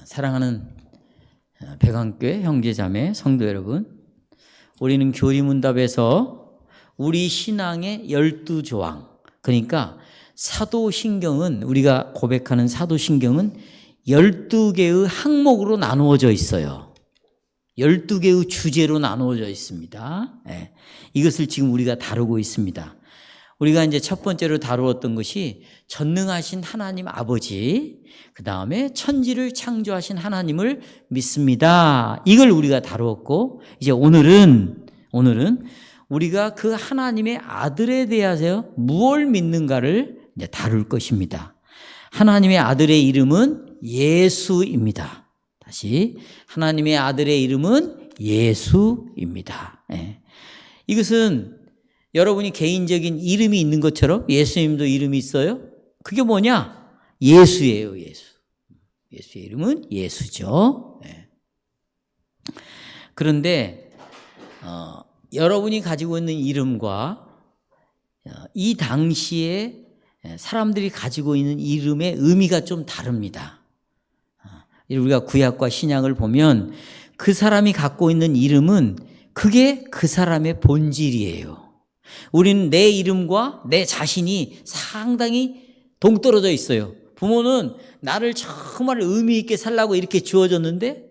사랑하는 백안교회 형제자매 성도 여러분, 우리는 교리문답에서 우리 신앙의 12조항, 그러니까 사도신경은, 우리가 고백하는 사도신경은 12개의 항목으로 나누어져 있어요. 12개의 주제로 나누어져 있습니다. 이것을 지금 우리가 다루고 있습니다. 우리가 이제 첫 번째로 다루었던 것이 전능하신 하나님 아버지, 그 다음에 천지를 창조하신 하나님을 믿습니다. 이걸 우리가 다루었고, 이제 오늘은 우리가 그 하나님의 아들에 대해서 무엇을 믿는가를 이제 다룰 것입니다. 하나님의 아들의 이름은 예수입니다. 다시, 하나님의 아들의 이름은 예수입니다. 이것은 여러분이 개인적인 이름이 있는 것처럼 예수님도 이름이 있어요. 그게 뭐냐? 예수예요, 예수. 예수의 이름은 예수죠. 그런데 여러분이 가지고 있는 이름과 이 당시에 사람들이 가지고 있는 이름의 의미가 좀 다릅니다. 우리가 구약과 신약을 보면 그 사람이 갖고 있는 이름은 그게 그 사람의 본질이에요. 우리는 내 이름과 내 자신이 상당히 동떨어져 있어요. 부모는 나를 정말 의미 있게 살라고 이렇게 주어졌는데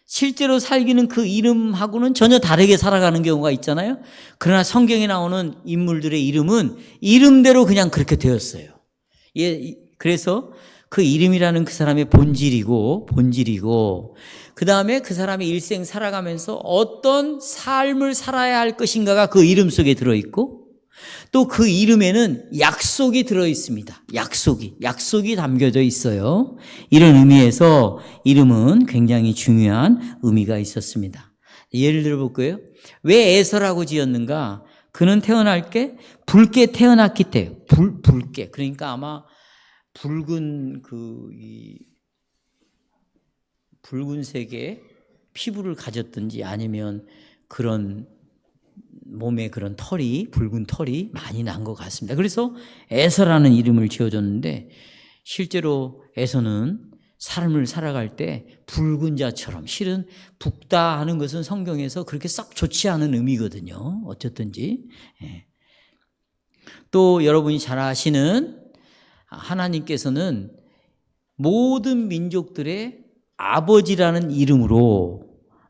실제로 살기는 그 이름하고는 전혀 다르게 살아가는 경우가 있잖아요. 그러나 성경에 나오는 인물들의 이름은 이름대로 그냥 그렇게 되었어요. 그래서 그 이름이라는 그 사람의 본질이고 그 다음에 그 사람이 일생 살아가면서 어떤 삶을 살아야 할 것인가가 그 이름 속에 들어있고, 또 그 이름에는 약속이 들어있습니다. 약속이 담겨져 있어요. 이런 의미에서 이름은 굉장히 중요한 의미가 있었습니다. 예를 들어 볼까요? 왜 에서라고 지었는가? 그는 태어날 게 붉게 태어났기 때문에, 붉게. 그러니까 아마 붉은색의 피부를 가졌든지 아니면 그런 몸에 그런 붉은 털이 많이 난 것 같습니다. 그래서 에서라는 이름을 지어줬는데, 실제로 에서는 삶을 살아갈 때 붉은 자처럼, 실은 붉다 하는 것은 성경에서 그렇게 썩 좋지 않은 의미거든요. 어쨌든지. 또 여러분이 잘 아시는 하나님께서는 모든 민족들의 아버지라는 이름으로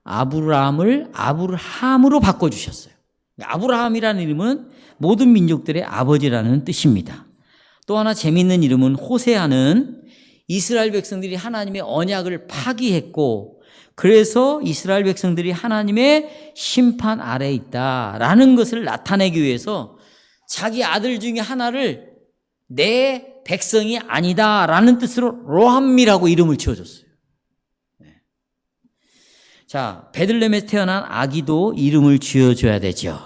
아브라함을 아브라함으로 바꿔주셨어요. 아브라함이라는 이름은 모든 민족들의 아버지라는 뜻입니다. 또 하나 재미있는 이름은 호세아는 이스라엘 백성들이 하나님의 언약을 파기했고, 그래서 이스라엘 백성들이 하나님의 심판 아래에 있다라는 것을 나타내기 위해서 자기 아들 중에 하나를 내 백성이 아니다라는 뜻으로 로함미라고 이름을 지어줬어요. 자, 베들레헴에 태어난 아기도 이름을 지어줘야 되죠.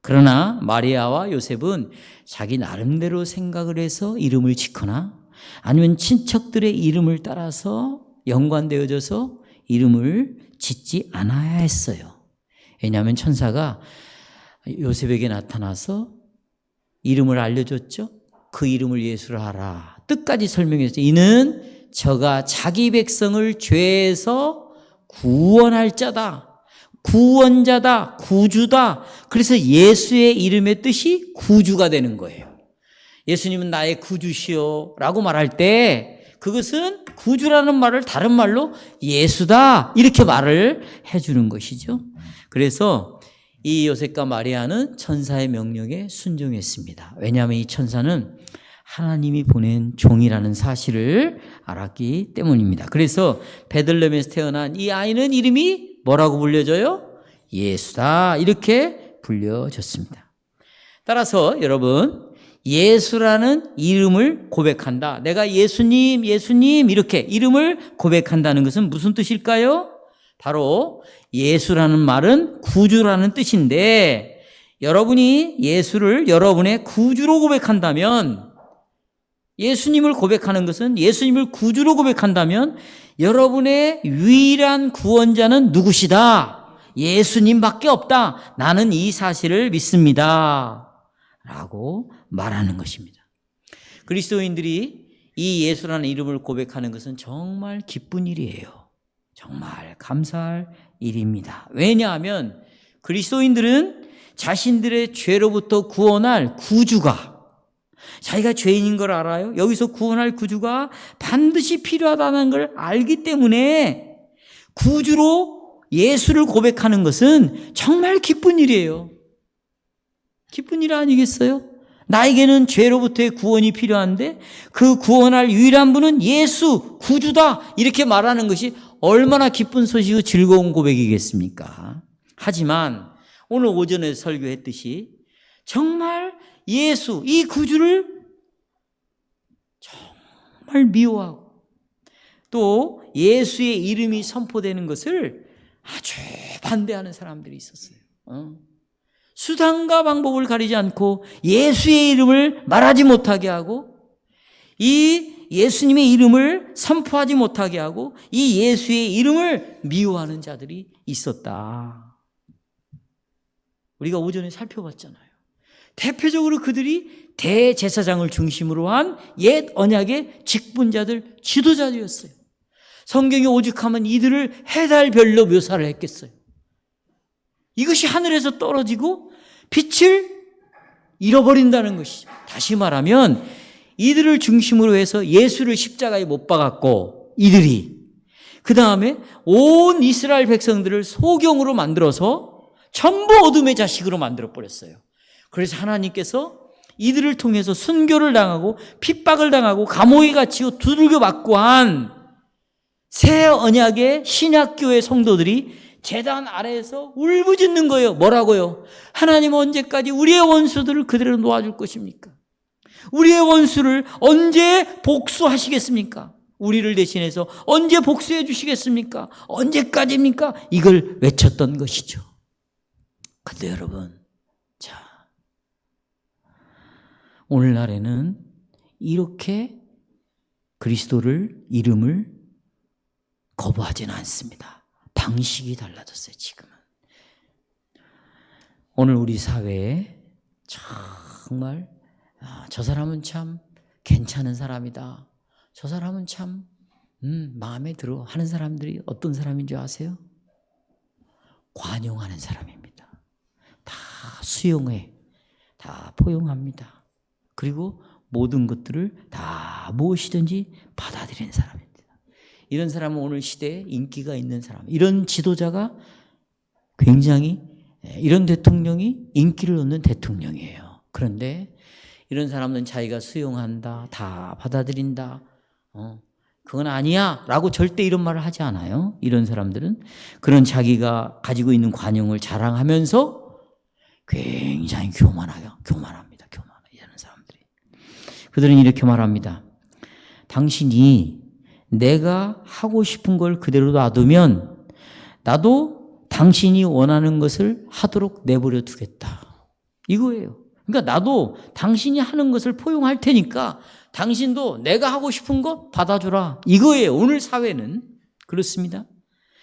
그러나 마리아와 요셉은 자기 나름대로 생각을 해서 이름을 짓거나 아니면 친척들의 이름을 따라서 연관되어져서 이름을 짓지 않아야 했어요. 왜냐하면 천사가 요셉에게 나타나서 이름을 알려줬죠. 그 이름을 예수라 하라. 뜻까지 설명했어요. 이는 저가 자기 백성을 죄에서 구원할 자다. 구원자다. 구주다. 그래서 예수의 이름의 뜻이 구주가 되는 거예요. 예수님은 나의 구주시오 라고 말할 때 그것은 구주라는 말을 다른 말로 예수다 이렇게 말을 해주는 것이죠. 그래서 이 요셉과 마리아는 천사의 명령에 순종했습니다. 왜냐하면 이 천사는 하나님이 보낸 종이라는 사실을 알았기 때문입니다. 그래서 베들레헴에서 태어난 이 아이는 이름이 뭐라고 불려져요? 예수다 이렇게 불려졌습니다. 따라서 여러분, 예수라는 이름을 고백한다. 내가 예수님 이렇게 이름을 고백한다는 것은 무슨 뜻일까요? 바로 예수라는 말은 구주라는 뜻인데, 여러분이 예수를 여러분의 구주로 고백한다면, 예수님을 고백하는 것은 예수님을 구주로 고백한다면 여러분의 유일한 구원자는 누구시다? 예수님밖에 없다. 나는 이 사실을 믿습니다. 라고 말하는 것입니다. 그리스도인들이 이 예수라는 이름을 고백하는 것은 정말 기쁜 일이에요. 정말 감사할 일입니다. 왜냐하면 그리스도인들은 자신들의 죄로부터 구원할 구주가, 자기가 죄인인 걸 알아요. 여기서 구원할 구주가 반드시 필요하다는 걸 알기 때문에 구주로 예수를 고백하는 것은 정말 기쁜 일이에요. 기쁜 일 아니겠어요? 나에게는 죄로부터의 구원이 필요한데 그 구원할 유일한 분은 예수, 구주다, 이렇게 말하는 것이 얼마나 기쁜 소식이고 즐거운 고백이겠습니까? 하지만 오늘 오전에 설교했듯이 정말 예수, 이 구주를 정말 미워하고 또 예수의 이름이 선포되는 것을 아주 반대하는 사람들이 있었어요. 수단과 방법을 가리지 않고 예수의 이름을 말하지 못하게 하고 이 예수님의 이름을 선포하지 못하게 하고 이 예수의 이름을 미워하는 자들이 있었다. 우리가 오전에 살펴봤잖아요. 대표적으로 그들이 대제사장을 중심으로 한 옛 언약의 직분자들, 지도자들이었어요. 성경이 오죽하면 이들을 해달별로 묘사를 했겠어요. 이것이 하늘에서 떨어지고 빛을 잃어버린다는 것이죠. 다시 말하면 이들을 중심으로 해서 예수를 십자가에 못 박았고 이들이 그 다음에 온 이스라엘 백성들을 소경으로 만들어서 전부 어둠의 자식으로 만들어버렸어요. 그래서 하나님께서 이들을 통해서 순교를 당하고 핍박을 당하고 감옥에 갇히고 두들겨 맞고 한 새 언약의 신약교회 성도들이 제단 아래에서 울부짖는 거예요. 뭐라고요? 하나님 언제까지 우리의 원수들을 그대로 놓아줄 것입니까? 우리의 원수를 언제 복수하시겠습니까? 우리를 대신해서 언제 복수해 주시겠습니까? 언제까지입니까? 이걸 외쳤던 것이죠. 근데 여러분, 자, 오늘날에는 이렇게 그리스도를, 이름을 거부하지는 않습니다. 방식이 달라졌어요, 지금은. 오늘 우리 사회에 정말 저 사람은 참 괜찮은 사람이다. 저 사람은 참 마음에 들어 하는 사람들이 어떤 사람인 줄 아세요? 관용하는 사람입니다. 다 수용해, 다 포용합니다. 그리고 모든 것들을 다 무엇이든지 받아들이는 사람입니다. 이런 사람은 오늘 시대에 인기가 있는 사람, 이런 지도자가 굉장히, 이런 대통령이 인기를 얻는 대통령이에요. 그런데 이런 사람은 자기가 수용한다, 다 받아들인다, 그건 아니야 라고 절대 이런 말을 하지 않아요. 이런 사람들은 그런 자기가 가지고 있는 관용을 자랑하면서 굉장히 교만합니다. 이런 사람들이. 그들은 이렇게 말합니다. 당신이 내가 하고 싶은 걸 그대로 놔두면 나도 당신이 원하는 것을 하도록 내버려 두겠다. 이거예요. 그러니까 나도 당신이 하는 것을 포용할 테니까 당신도 내가 하고 싶은 거 받아주라. 이거예요. 오늘 사회는 그렇습니다.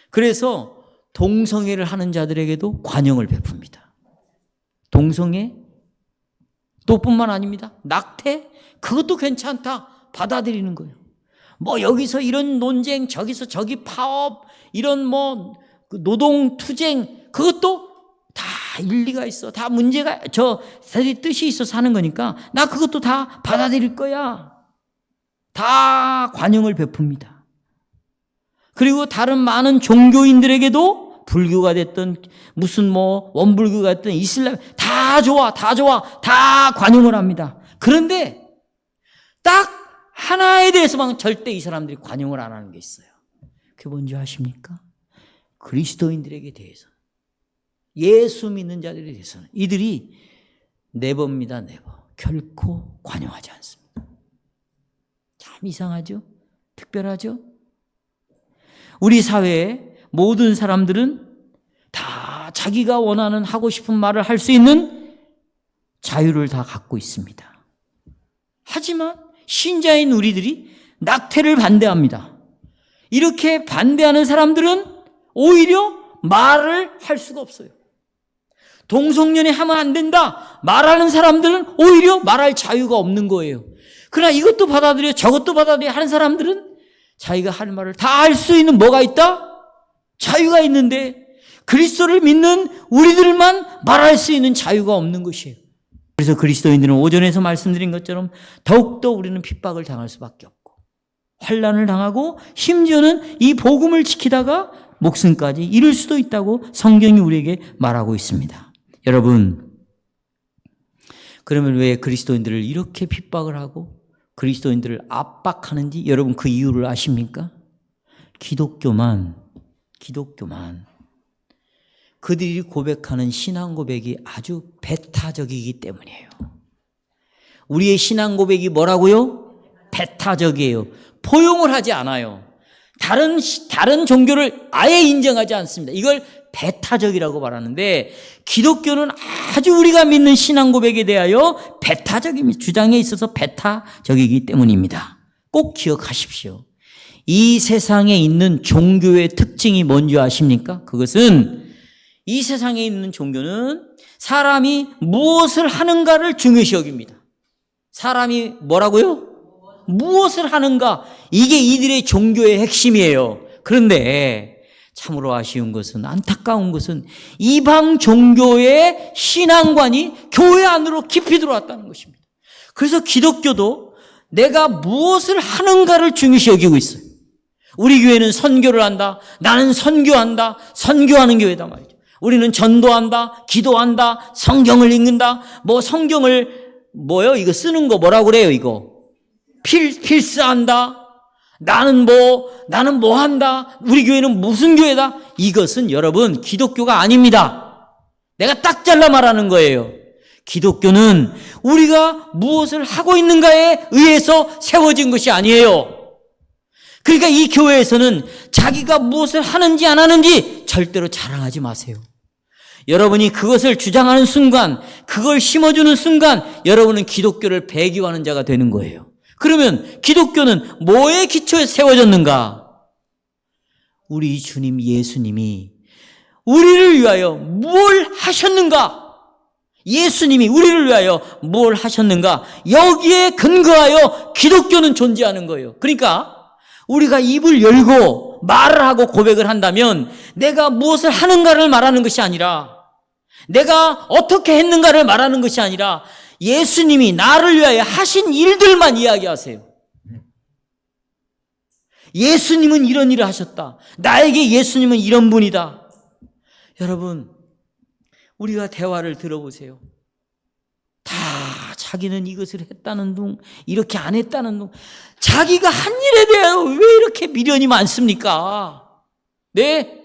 그래서 동성애를 하는 자들에게도 관용을 베풉니다. 동성애 또 뿐만 아닙니다. 낙태 그것도 괜찮다. 받아들이는 거예요. 뭐 여기서 이런 논쟁, 저기서 저기 파업, 이런 뭐 노동 투쟁, 그것도 다 일리가 있어. 다 문제가, 자기 뜻이 있어서 하는 거니까 나 그것도 다 받아들일 거야. 다 관용을 베풉니다. 그리고 다른 많은 종교인들에게도 불교가 됐든 무슨 뭐 원불교가 됐든 이슬람 다 좋아, 다 관용을 합니다. 그런데 딱 하나에 대해서만 절대 이 사람들이 관용을 안 하는 게 있어요. 그게 뭔지 아십니까? 그리스도인들에게 대해서, 예수 믿는 자들에 대해서는 이들이 네버입니다. 네버. 결코 관용하지 않습니다. 참 이상하죠? 특별하죠? 우리 사회의 모든 사람들은 다 자기가 원하는 하고 싶은 말을 할 수 있는 자유를 다 갖고 있습니다. 하지만 신자인 우리들이 낙태를 반대합니다. 이렇게 반대하는 사람들은 오히려 말을 할 수가 없어요. 동성연애 하면 안 된다 말하는 사람들은 오히려 말할 자유가 없는 거예요. 그러나 이것도 받아들여 저것도 받아들여 하는 사람들은 자기가 할 말을 다 할 수 있는 뭐가 있다? 자유가 있는데 그리스도를 믿는 우리들만 말할 수 있는 자유가 없는 것이에요. 그래서 그리스도인들은 오전에서 말씀드린 것처럼 더욱더 우리는 핍박을 당할 수밖에 없고 환난을 당하고 심지어는 이 복음을 지키다가 목숨까지 잃을 수도 있다고 성경이 우리에게 말하고 있습니다. 여러분, 그러면 왜 그리스도인들을 이렇게 핍박을 하고 그리스도인들을 압박하는지 여러분 그 이유를 아십니까? 기독교만 그들이 고백하는 신앙 고백이 아주 배타적이기 때문이에요. 우리의 신앙 고백이 뭐라고요? 배타적이에요. 포용을 하지 않아요. 다른 종교를 아예 인정하지 않습니다. 이걸 배타적이라고 말하는데 기독교는 아주 우리가 믿는 신앙 고백에 대하여 배타적인 주장에 있어서 배타적이기 때문입니다. 꼭 기억하십시오. 이 세상에 있는 종교의 특징이 뭔지 아십니까? 그것은 이 세상에 있는 종교는 사람이 무엇을 하는가를 중요시 여깁니다. 사람이 뭐라고요? 무엇을 하는가? 이게 이들의 종교의 핵심이에요. 그런데 참으로 아쉬운 것은, 안타까운 것은 이방 종교의 신앙관이 교회 안으로 깊이 들어왔다는 것입니다. 그래서 기독교도 내가 무엇을 하는가를 중요시 여기고 있어요. 우리 교회는 선교를 한다. 나는 선교한다. 선교하는 교회다 말이죠. 우리는 전도한다. 기도한다. 성경을 읽는다. 성경을 이거 쓰는 거 뭐라고 그래요, 이거? 필사한다. 나는 뭐 한다. 우리 교회는 무슨 교회다. 이것은 여러분 기독교가 아닙니다. 내가 딱 잘라 말하는 거예요. 기독교는 우리가 무엇을 하고 있는가에 의해서 세워진 것이 아니에요. 그러니까 이 교회에서는 자기가 무엇을 하는지 안 하는지 절대로 자랑하지 마세요. 여러분이 그것을 주장하는 순간, 그걸 심어주는 순간 여러분은 기독교를 배교하는 자가 되는 거예요. 그러면 기독교는 뭐의 기초에 세워졌는가? 우리 주님 예수님이 우리를 위하여 뭘 하셨는가? 예수님이 우리를 위하여 뭘 하셨는가? 여기에 근거하여 기독교는 존재하는 거예요. 그러니까 우리가 입을 열고 말을 하고 고백을 한다면 내가 무엇을 하는가를 말하는 것이 아니라, 내가 어떻게 했는가를 말하는 것이 아니라 예수님이 나를 위하여 하신 일들만 이야기하세요. 예수님은 이런 일을 하셨다. 나에게 예수님은 이런 분이다. 여러분, 우리가 대화를 들어보세요. 다 자기는 이것을 했다는 둥, 이렇게 안 했다는 둥, 자기가 한 일에 대하여 왜 이렇게 미련이 많습니까? 네?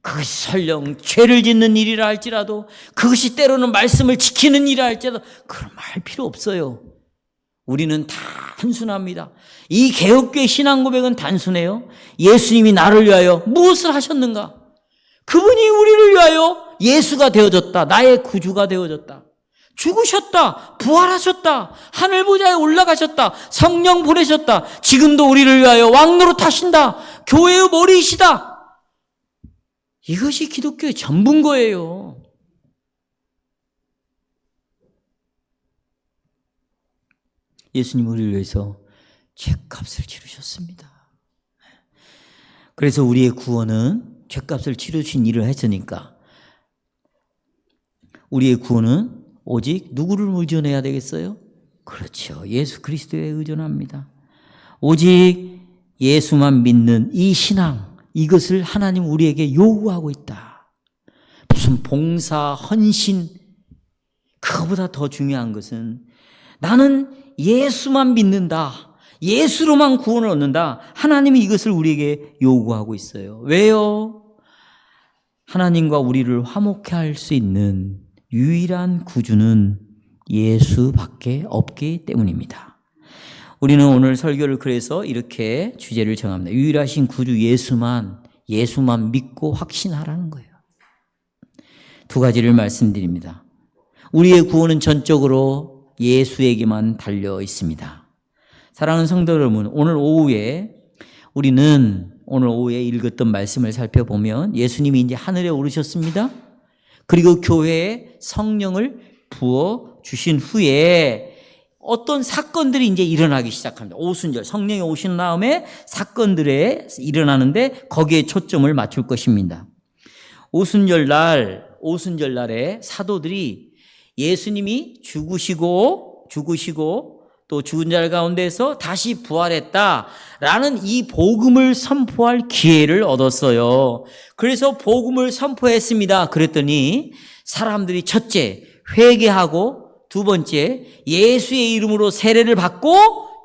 그것이 설령 죄를 짓는 일이라 할지라도, 그것이 때로는 말씀을 지키는 일이라 할지라도 그런 말 할 필요 없어요. 우리는 다 단순합니다. 이 개혁교회 신앙 고백은 단순해요. 예수님이 나를 위하여 무엇을 하셨는가? 그분이 우리를 위하여 예수가 되어졌다. 나의 구주가 되어졌다. 죽으셨다. 부활하셨다. 하늘보좌에 올라가셨다. 성령 보내셨다. 지금도 우리를 위하여 왕노릇 하신다. 교회의 머리이시다. 이것이 기독교의 전부인 거예요. 예수님 우리를 위해서 죄값을 치르셨습니다. 그래서 우리의 구원은 죄값을 치르신 일을 했으니까 우리의 구원은 오직 누구를 의존해야 되겠어요? 그렇죠. 예수 그리스도에 의존합니다. 오직 예수만 믿는 이 신앙, 이것을 하나님 우리에게 요구하고 있다. 무슨 봉사, 헌신, 그거보다 더 중요한 것은 나는 예수만 믿는다. 예수로만 구원을 얻는다. 하나님이 이것을 우리에게 요구하고 있어요. 왜요? 하나님과 우리를 화목케 할 수 있는 유일한 구주는 예수밖에 없기 때문입니다. 우리는 오늘 설교를 그래서 이렇게 주제를 정합니다. 유일하신 구주 예수만 믿고 확신하라는 거예요. 두 가지를 말씀드립니다. 우리의 구원은 전적으로 예수에게만 달려 있습니다. 사랑하는 성도 여러분, 오늘 오후에 읽었던 말씀을 살펴보면 예수님이 이제 하늘에 오르셨습니다. 그리고 교회에 성령을 부어 주신 후에 어떤 사건들이 이제 일어나기 시작합니다. 오순절, 성령이 오신 다음에 사건들에 일어나는데 거기에 초점을 맞출 것입니다. 오순절날에 사도들이 예수님이 죽으시고 또 죽은 자 가운데서 다시 부활했다라는 이 복음을 선포할 기회를 얻었어요. 그래서 복음을 선포했습니다. 그랬더니 사람들이 첫째, 회개하고 두 번째, 예수의 이름으로 세례를 받고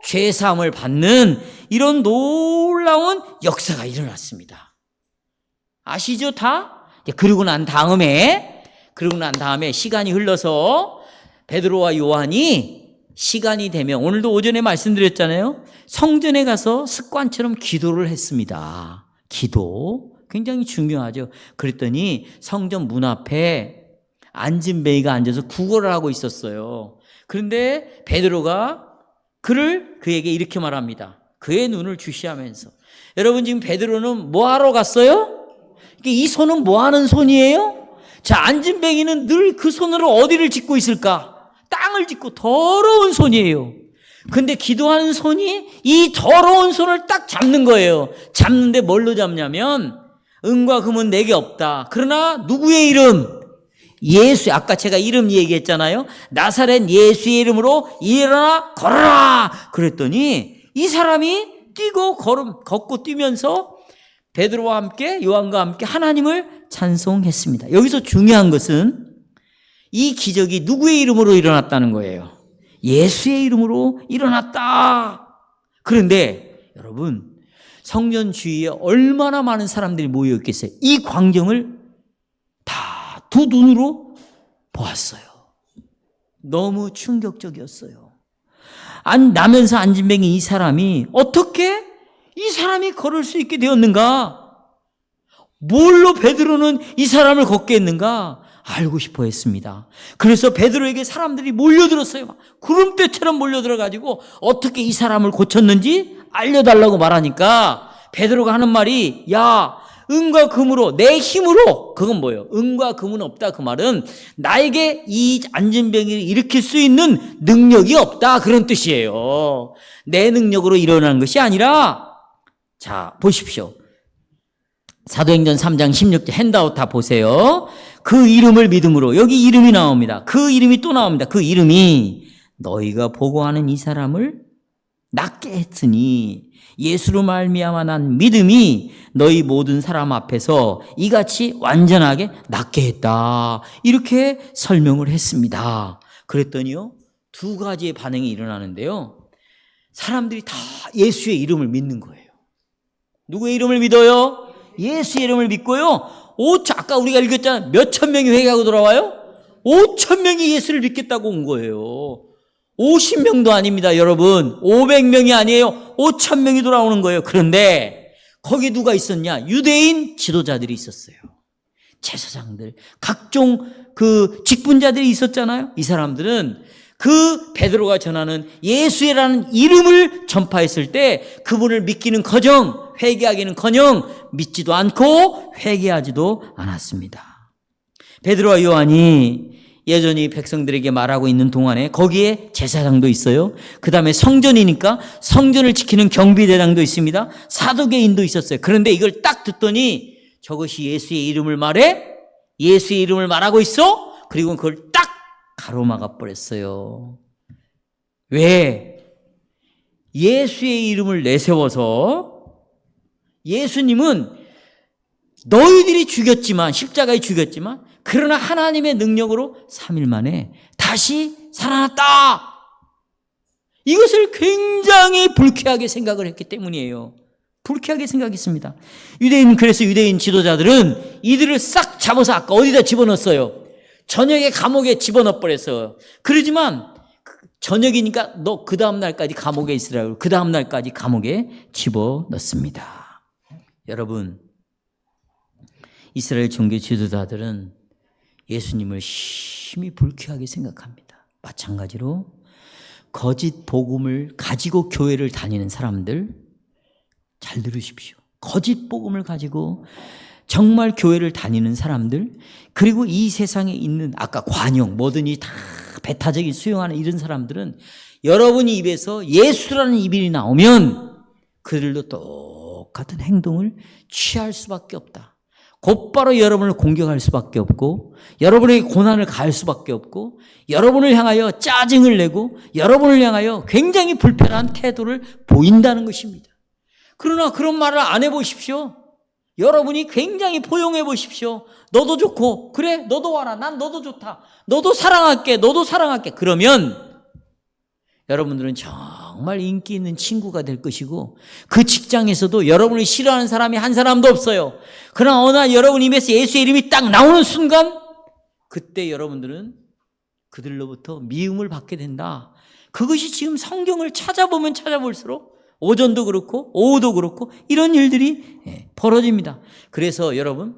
죄사함을 받는 이런 놀라운 역사가 일어났습니다. 아시죠, 다? 그러고 난 다음에 시간이 흘러서 베드로와 요한이 시간이 되면, 오늘도 오전에 말씀드렸잖아요. 성전에 가서 습관처럼 기도를 했습니다. 기도 굉장히 중요하죠. 그랬더니 성전 문 앞에 안진뱅이가 앉아서 구걸을 하고 있었어요. 그런데 베드로가 그에게 이렇게 말합니다. 그의 눈을 주시하면서, 여러분 지금 베드로는 뭐 하러 갔어요? 이 손은 뭐 하는 손이에요? 자, 안진뱅이는 늘 그 손으로 어디를 짚고 있을까? 땅을 짚고 더러운 손이에요. 근데 기도하는 손이 이 더러운 손을 딱 잡는 거예요. 잡는데 뭘로 잡냐면, 은과 금은 내게 없다. 그러나 누구의 이름? 예수, 아까 제가 이름 얘기했잖아요. 나사렛 예수의 이름으로 일어나 걸어라. 그랬더니 이 사람이 걷고 뛰면서 베드로와 함께, 요한과 함께 하나님을 찬송했습니다. 여기서 중요한 것은 이 기적이 누구의 이름으로 일어났다는 거예요. 예수의 이름으로 일어났다. 그런데 여러분, 성전 주위에 얼마나 많은 사람들이 모여 있겠어요. 이 광경을 다 두 눈으로 보았어요. 너무 충격적이었어요. 나면서 안진뱅이 이 사람이 어떻게 이 사람이 걸을 수 있게 되었는가? 뭘로 베드로는 이 사람을 걷게 했는가? 알고 싶어 했습니다. 그래서 베드로에게 사람들이 몰려들었어요. 구름대처럼 몰려들어가지고 어떻게 이 사람을 고쳤는지 알려달라고 말하니까 베드로가 하는 말이, 야, 은과 금으로, 내 힘으로, 그건 뭐예요? 은과 금은 없다. 그 말은 나에게 이 안진뱅이를 일으킬 수 있는 능력이 없다. 그런 뜻이에요. 내 능력으로 일어나는 것이 아니라, 자, 보십시오. 사도행전 3장 16절 핸드아웃 다 보세요. 그 이름을 믿음으로, 여기 이름이 나옵니다. 그 이름이 또 나옵니다. 그 이름이 너희가 보고하는 이 사람을 낫게 했으니 예수로 말미암아 난 믿음이 너희 모든 사람 앞에서 이같이 완전하게 낫게 했다. 이렇게 설명을 했습니다. 그랬더니요, 두 가지의 반응이 일어나는데요. 사람들이 다 예수의 이름을 믿는 거예요. 누구의 이름을 믿어요? 예수의 이름을 믿고요. 아까 우리가 읽었잖아요. 몇천 명이 회개하고 돌아와요? 5천 명이 예수를 믿겠다고 온 거예요. 50명도 아닙니다, 여러분. 500명이 아니에요. 5천 명이 돌아오는 거예요. 그런데 거기 누가 있었냐? 유대인 지도자들이 있었어요. 제사장들, 각종 그 직분자들이 있었잖아요. 이 사람들은 그 베드로가 전하는 예수라는 이름을 전파했을 때 그분을 믿기는 커녕, 회개하기는 커녕 믿지도 않고 회개하지도 않았습니다. 베드로와 요한이 여전히 백성들에게 말하고 있는 동안에 거기에 제사장도 있어요. 그 다음에 성전이니까 성전을 지키는 경비대장도 있습니다. 사도계인도 있었어요. 그런데 이걸 딱 듣더니 저것이 예수의 이름을 말해? 예수의 이름을 말하고 있어? 그리고 그걸 딱 가로막아 버렸어요. 왜? 예수의 이름을 내세워서 예수님은 너희들이 죽였지만, 십자가에 죽였지만, 그러나 하나님의 능력으로 3일 만에 다시 살아났다. 이것을 굉장히 불쾌하게 생각을 했기 때문이에요. 불쾌하게 생각했습니다. 그래서 유대인 지도자들은 이들을 싹 잡아서 아까 어디다 집어넣었어요? 저녁에 감옥에 집어넣어 버렸어요. 그러지만 저녁이니까 너 그 다음 날까지 감옥에 있으라고, 그 다음 날까지 감옥에 집어넣습니다. 여러분, 이스라엘 종교 지도자들은 예수님을 심히 불쾌하게 생각합니다. 마찬가지로 거짓 복음을 가지고 교회를 다니는 사람들, 잘 들으십시오. 거짓 복음을 가지고 정말 교회를 다니는 사람들, 그리고 이 세상에 있는 아까 관용 뭐든지 다 배타적인 수용하는 이런 사람들은 여러분 입에서 예수라는 이름이 나오면 그들도 똑같은 행동을 취할 수밖에 없다. 곧바로 여러분을 공격할 수밖에 없고, 여러분에게 고난을 가할 수밖에 없고, 여러분을 향하여 짜증을 내고, 여러분을 향하여 굉장히 불편한 태도를 보인다는 것입니다. 그러나 그런 말을 안 해보십시오. 여러분이 굉장히 포용해 보십시오. 너도 좋고, 그래, 너도 와라. 난 너도 좋다. 너도 사랑할게. 너도 사랑할게. 그러면 여러분들은 정말 인기 있는 친구가 될 것이고, 그 직장에서도 여러분을 싫어하는 사람이 한 사람도 없어요. 그러나 어느 날 여러분 입에서 예수의 이름이 딱 나오는 순간, 그때 여러분들은 그들로부터 미움을 받게 된다. 그것이 지금 성경을 찾아보면 찾아볼수록 오전도 그렇고 오후도 그렇고 이런 일들이 벌어집니다. 그래서 여러분,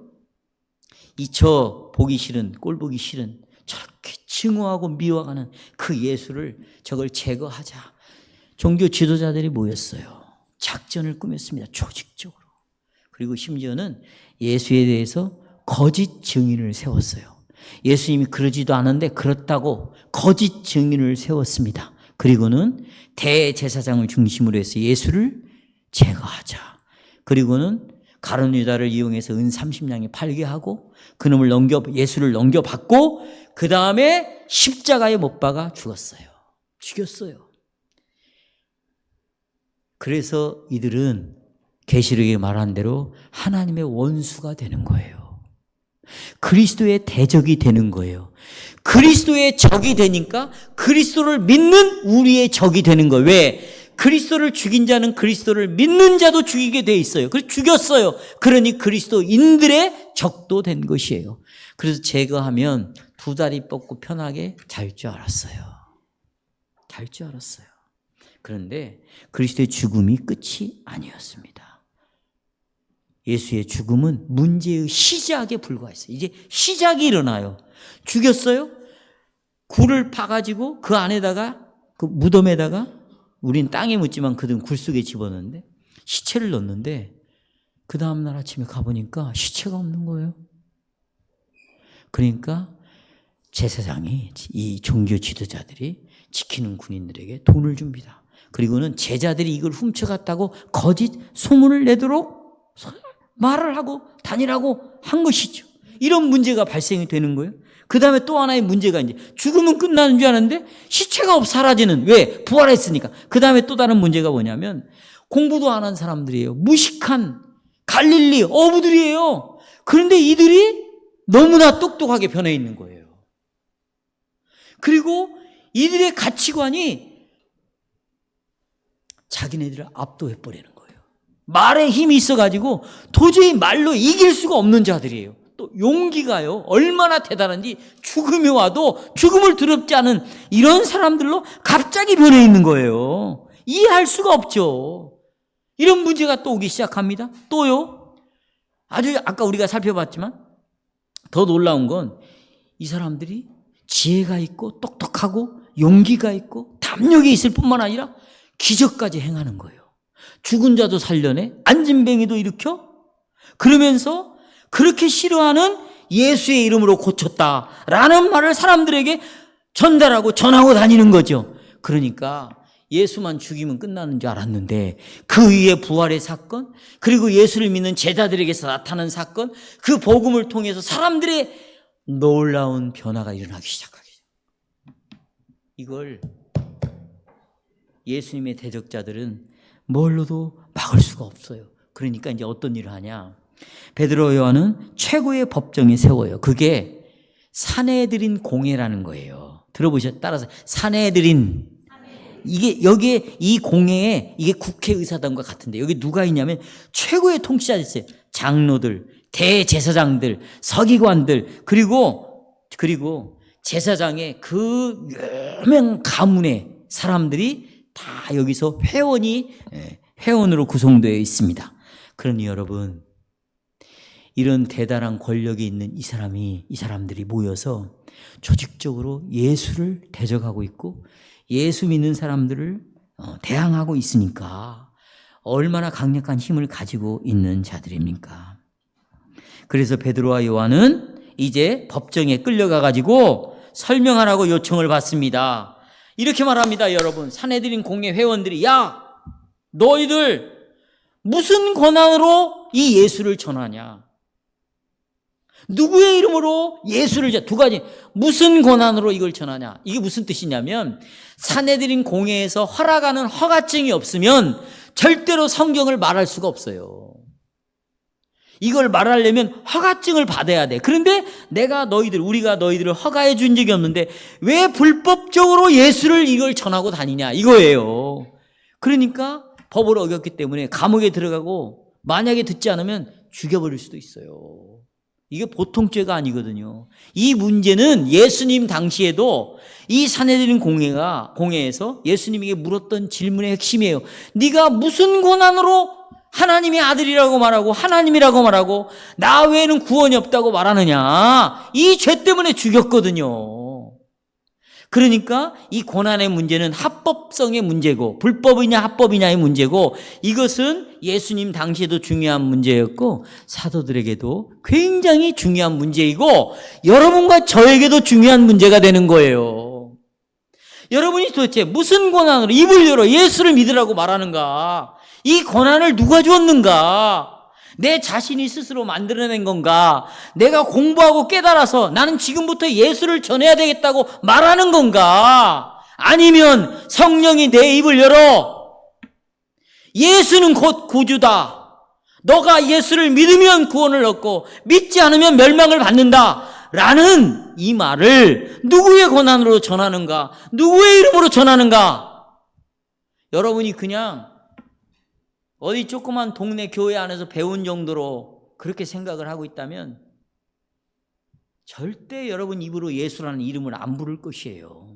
이 저 보기 싫은, 꼴 보기 싫은 저렇게 증오하고 미워하는 그 예수를, 저걸 제거하자. 종교 지도자들이 모였어요. 작전을 꾸몄습니다. 조직적으로. 그리고 심지어는 예수에 대해서 거짓 증인을 세웠어요. 예수님이 그러지도 않은데 그렇다고 거짓 증인을 세웠습니다. 그리고는 대제사장을 중심으로 해서 예수를 제거하자. 그리고는 가룟 유다를 이용해서 은 30냥에 팔게 하고 그놈을 예수를 넘겨받고 그 다음에 십자가에 못 박아 죽었어요. 죽였어요. 그래서 이들은 계시록에 말한 대로 하나님의 원수가 되는 거예요. 그리스도의 대적이 되는 거예요. 그리스도의 적이 되니까 그리스도를 믿는 우리의 적이 되는 거예요. 왜? 그리스도를 죽인 자는 그리스도를 믿는 자도 죽이게 돼 있어요. 그래서 죽였어요. 그러니 그리스도인들의 적도 된 것이에요. 그래서 제거하면 두 다리 뻗고 편하게 잘 줄 알았어요. 잘 줄 알았어요. 그런데 그리스도의 죽음이 끝이 아니었습니다. 예수의 죽음은 문제의 시작에 불과했어요. 이제 시작이 일어나요. 죽였어요. 굴을 파가지고 그 안에다가, 그 무덤에다가, 우린 땅에 묻지만 그들은 굴 속에 집어넣는데 시체를 넣는데 그 다음날 아침에 가보니까 시체가 없는 거예요. 그러니까 제사장이, 이 종교 지도자들이 지키는 군인들에게 돈을 줍니다. 그리고는 제자들이 이걸 훔쳐갔다고 거짓 소문을 내도록 말을 하고 다니라고 한 것이죠. 이런 문제가 발생이 되는 거예요. 그 다음에 또 하나의 문제가 이제 죽으면 끝나는 줄 아는데 시체가 사라지는. 왜? 부활했으니까. 그 다음에 또 다른 문제가 뭐냐면 공부도 안 한 사람들이에요. 무식한 갈릴리 어부들이에요. 그런데 이들이 너무나 똑똑하게 변해 있는 거예요. 그리고 이들의 가치관이 자기네들을 압도해버리는 거예요. 말에 힘이 있어가지고 도저히 말로 이길 수가 없는 자들이에요. 또 용기가요, 얼마나 대단한지 죽음이 와도 죽음을 두렵지 않은 이런 사람들로 갑자기 변해 있는 거예요. 이해할 수가 없죠. 이런 문제가 또 오기 시작합니다. 또요, 아주 아까 우리가 살펴봤지만 더 놀라운 건 이 사람들이 지혜가 있고 똑똑하고 용기가 있고 담력이 있을 뿐만 아니라 기적까지 행하는 거예요. 죽은 자도 살려내, 안진뱅이도 일으켜, 그러면서 그렇게 싫어하는 예수의 이름으로 고쳤다라는 말을 사람들에게 전달하고 전하고 다니는 거죠. 그러니까 예수만 죽이면 끝나는 줄 알았는데 그 위에 부활의 사건, 그리고 예수를 믿는 제자들에게서 나타난 사건, 그 복음을 통해서 사람들의 놀라운 변화가 일어나기 시작하죠. 이걸 예수님의 대적자들은 뭘로도 막을 수가 없어요. 그러니까 이제 어떤 일을 하냐. 베드로 요한은 최고의 법정에 세워요. 그게 사내들인 공회라는 거예요. 들어보셨죠? 따라서 사내들인. 이게 여기에 이 공회에 이게 국회의사당과 같은데 여기 누가 있냐면 최고의 통치자 있어요. 장로들, 대제사장들, 서기관들, 그리고 제사장의 그 유명 가문의 사람들이 다 여기서 회원으로 구성되어 있습니다. 그러니 여러분, 이런 대단한 권력이 있는 이 사람들이 모여서 조직적으로 예수를 대적하고 있고 예수 믿는 사람들을 대항하고 있으니까 얼마나 강력한 힘을 가지고 있는 자들입니까? 그래서 베드로와 요한은 이제 법정에 끌려가 가지고 설명하라고 요청을 받습니다. 이렇게 말합니다. 여러분, 산헤드린 공회 회원들이, 야, 너희들 무슨 권한으로 이 예수를 전하냐? 누구의 이름으로 예수를 두 가지, 무슨 권한으로 이걸 전하냐? 이게 무슨 뜻이냐면, 산헤드린 공회에서 허락하는 허가증이 없으면 절대로 성경을 말할 수가 없어요. 이걸 말하려면 허가증을 받아야 돼. 그런데 우리가 너희들을 허가해 준 적이 없는데 왜 불법적으로 예수를 이걸 전하고 다니냐 이거예요. 그러니까 법을 어겼기 때문에 감옥에 들어가고 만약에 듣지 않으면 죽여버릴 수도 있어요. 이게 보통 죄가 아니거든요. 이 문제는 예수님 당시에도 이 산헤드린 공회에서 예수님에게 물었던 질문의 핵심이에요. 네가 무슨 권한으로 하나님의 아들이라고 말하고 하나님이라고 말하고 나 외에는 구원이 없다고 말하느냐. 이 죄 때문에 죽였거든요. 그러니까 이 고난의 문제는 합법성의 문제고 불법이냐 합법이냐의 문제고 이것은 예수님 당시에도 중요한 문제였고 사도들에게도 굉장히 중요한 문제이고 여러분과 저에게도 중요한 문제가 되는 거예요. 여러분이 도대체 무슨 권한으로 입을 열어 예수를 믿으라고 말하는가? 이 권한을 누가 주었는가? 내 자신이 스스로 만들어낸 건가? 내가 공부하고 깨달아서 나는 지금부터 예수를 전해야 되겠다고 말하는 건가? 아니면 성령이 내 입을 열어 예수는 곧 구주다. 너가 예수를 믿으면 구원을 얻고 믿지 않으면 멸망을 받는다. 라는 이 말을 누구의 권한으로 전하는가? 누구의 이름으로 전하는가? 여러분이 그냥 어디 조그만 동네 교회 안에서 배운 정도로 그렇게 생각을 하고 있다면 절대 여러분 입으로 예수라는 이름을 안 부를 것이에요.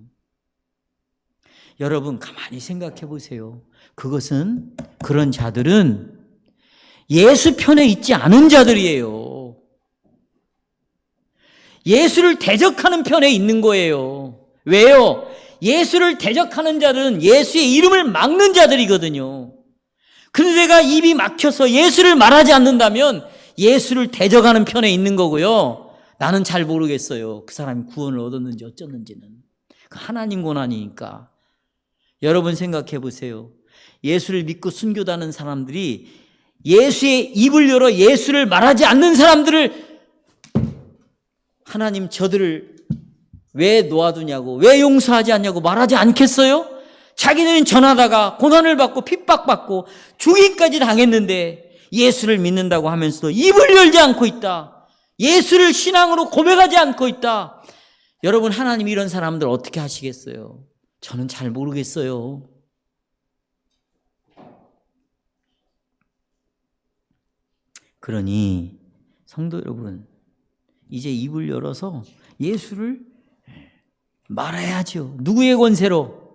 여러분 가만히 생각해 보세요. 그런 자들은 예수 편에 있지 않은 자들이에요. 예수를 대적하는 편에 있는 거예요. 왜요? 예수를 대적하는 자들은 예수의 이름을 막는 자들이거든요. 그런데 내가 입이 막혀서 예수를 말하지 않는다면 예수를 대적하는 편에 있는 거고요. 나는 잘 모르겠어요. 그 사람이 구원을 얻었는지 어쩌는지는. 하나님 권한이니까. 여러분 생각해 보세요. 예수를 믿고 순교하는 사람들이 예수의 입을 열어 예수를 말하지 않는 사람들을 하나님 저들을 왜 놓아두냐고 왜 용서하지 않냐고 말하지 않겠어요? 자기들은 전하다가 고난을 받고 핍박받고 죽임까지 당했는데 예수를 믿는다고 하면서도 입을 열지 않고 있다. 예수를 신앙으로 고백하지 않고 있다. 여러분 하나님 이런 사람들 어떻게 하시겠어요? 저는 잘 모르겠어요. 그러니 성도 여러분 이제 입을 열어서 예수를 말해야죠. 누구의 권세로?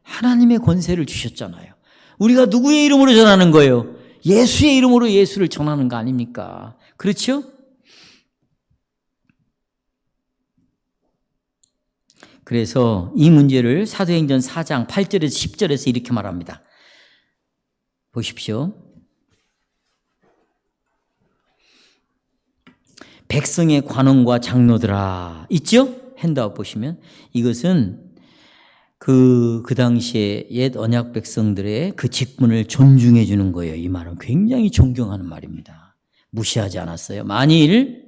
하나님의 권세를 주셨잖아요. 우리가 누구의 이름으로 전하는 거예요? 예수의 이름으로 예수를 전하는 거 아닙니까? 그렇죠? 그래서 이 문제를 사도행전 4장 8절에서 10절에서 이렇게 말합니다. 보십시오. 백성의 관원과 장로들아 있죠? 핸드아웃 보시면 이것은 그 당시에 옛 언약 백성들의 그 직분을 존중해 주는 거예요. 이 말은 굉장히 존경하는 말입니다. 무시하지 않았어요. 만일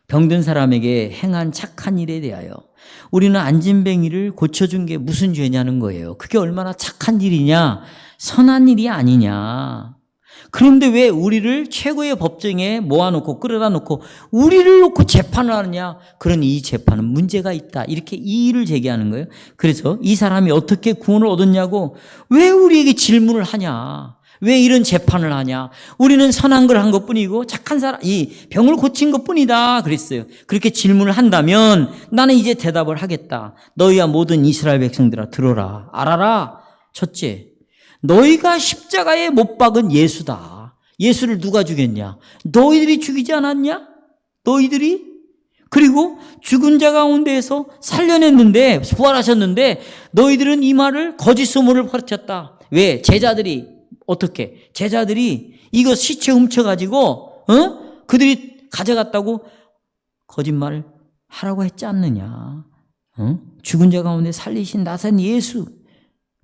병든 사람에게 행한 착한 일에 대하여 우리는 안진뱅이를 고쳐준 게 무슨 죄냐는 거예요. 그게 얼마나 착한 일이냐, 선한 일이 아니냐. 그런데 왜 우리를 최고의 법정에 모아놓고 끌어다 놓고 우리를 놓고 재판을 하느냐. 그러니 이 재판은 문제가 있다. 이렇게 이의를 제기하는 거예요. 그래서 이 사람이 어떻게 구원을 얻었냐고 왜 우리에게 질문을 하냐. 왜 이런 재판을 하냐. 우리는 선한 걸 한 것뿐이고 착한 사람, 이 병을 고친 것뿐이다. 그랬어요. 그렇게 질문을 한다면 나는 이제 대답을 하겠다. 너희와 모든 이스라엘 백성들아 들어라. 알아라. 첫째. 너희가 십자가에 못 박은 예수다. 예수를 누가 죽였냐? 너희들이 죽이지 않았냐? 너희들이? 그리고 죽은 자 가운데에서 살려냈는데 부활하셨는데 너희들은 이 말을 거짓 소문을 퍼뜨렸다. 왜? 제자들이 어떻게? 제자들이 이거 시체 훔쳐가지고 그들이 가져갔다고 거짓말을 하라고 했지 않느냐? 죽은 자 가운데 살리신 나산 예수,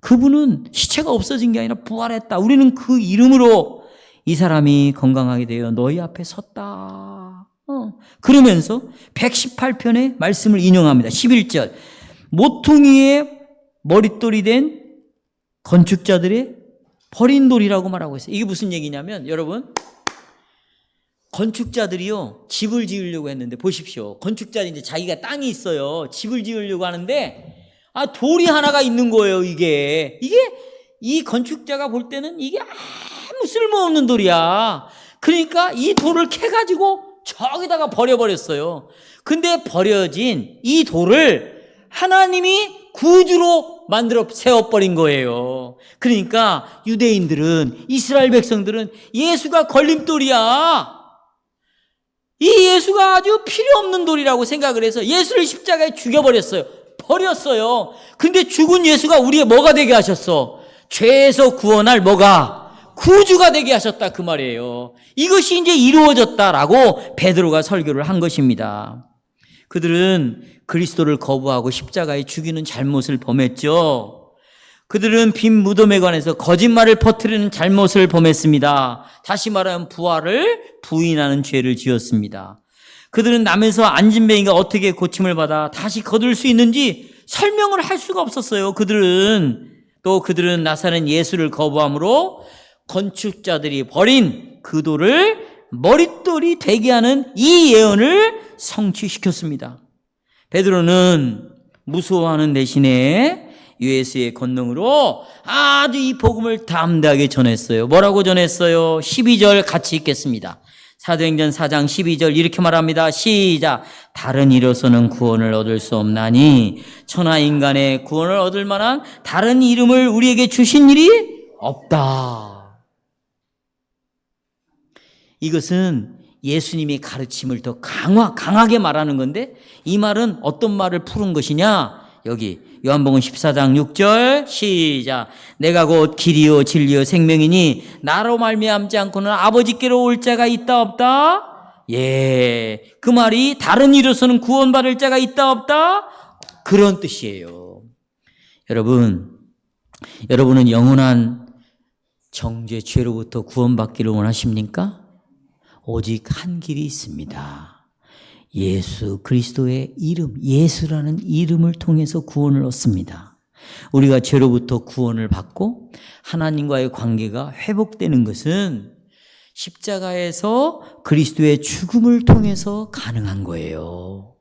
그분은 시체가 없어진 게 아니라 부활했다. 우리는 그 이름으로 이 사람이 건강하게 되어 너희 앞에 섰다. 그러면서 118편의 말씀을 인용합니다. 11절. 모퉁이에 머릿돌이 된 건축자들의 버린 돌이라고 말하고 있어요. 이게 무슨 얘기냐면, 여러분, 건축자들이요, 집을 지으려고 했는데, 보십시오. 건축자들이 이제 자기가 땅이 있어요. 집을 지으려고 하는데, 돌이 하나가 있는 거예요, 이게. 이 건축자가 볼 때는 이게 아무 쓸모없는 돌이야. 그러니까 이 돌을 캐가지고 저기다가 버려버렸어요. 근데 버려진 이 돌을 하나님이 구주로 만들어 세워버린 거예요. 그러니까 유대인들은, 이스라엘 백성들은 예수가 걸림돌이야, 이 예수가 아주 필요 없는 돌이라고 생각을 해서 예수를 십자가에 죽여버렸어요. 버렸어요. 근데 죽은 예수가 우리의 뭐가 되게 하셨어? 죄에서 구원할 뭐가? 구주가 되게 하셨다, 그 말이에요. 이것이 이제 이루어졌다라고 베드로가 설교를 한 것입니다. 그들은 그리스도를 거부하고 십자가에 죽이는 잘못을 범했죠. 그들은 빈 무덤에 관해서 거짓말을 퍼뜨리는 잘못을 범했습니다. 다시 말하면 부활을 부인하는 죄를 지었습니다. 그들은 남에서 안진뱅이가 어떻게 고침을 받아 다시 거둘 수 있는지 설명을 할 수가 없었어요. 그들은 나사렛 예수를 거부함으로 건축자들이 버린 그 돌을 머릿돌이 되게 하는 이 예언을 성취시켰습니다. 베드로는 무서워하는 대신에 예수의 권능으로 아주 이 복음을 담대하게 전했어요. 뭐라고 전했어요? 12절 같이 읽겠습니다. 사도행전 4장 12절 이렇게 말합니다. 시작. 다른 이로서는 구원을 얻을 수 없나니 천하 인간의 구원을 얻을 만한 다른 이름을 우리에게 주신 일이 없다. 이것은 예수님의 가르침을 더 강하게 말하는 건데, 이 말은 어떤 말을 푸는 것이냐? 여기 요한복음 14장 6절 시작. 내가 곧 길이요 진리요 생명이니 나로 말미암지 않고는 아버지께로 올 자가 있다 없다? 예, 그 말이 다른 이로서는 구원받을 자가 있다 없다? 그런 뜻이에요. 여러분은 영원한 정죄 죄로부터 구원받기를 원하십니까? 오직 한 길이 있습니다. 예수 그리스도의 이름, 예수라는 이름을 통해서 구원을 얻습니다. 우리가 죄로부터 구원을 받고 하나님과의 관계가 회복되는 것은 십자가에서 그리스도의 죽음을 통해서 가능한 거예요.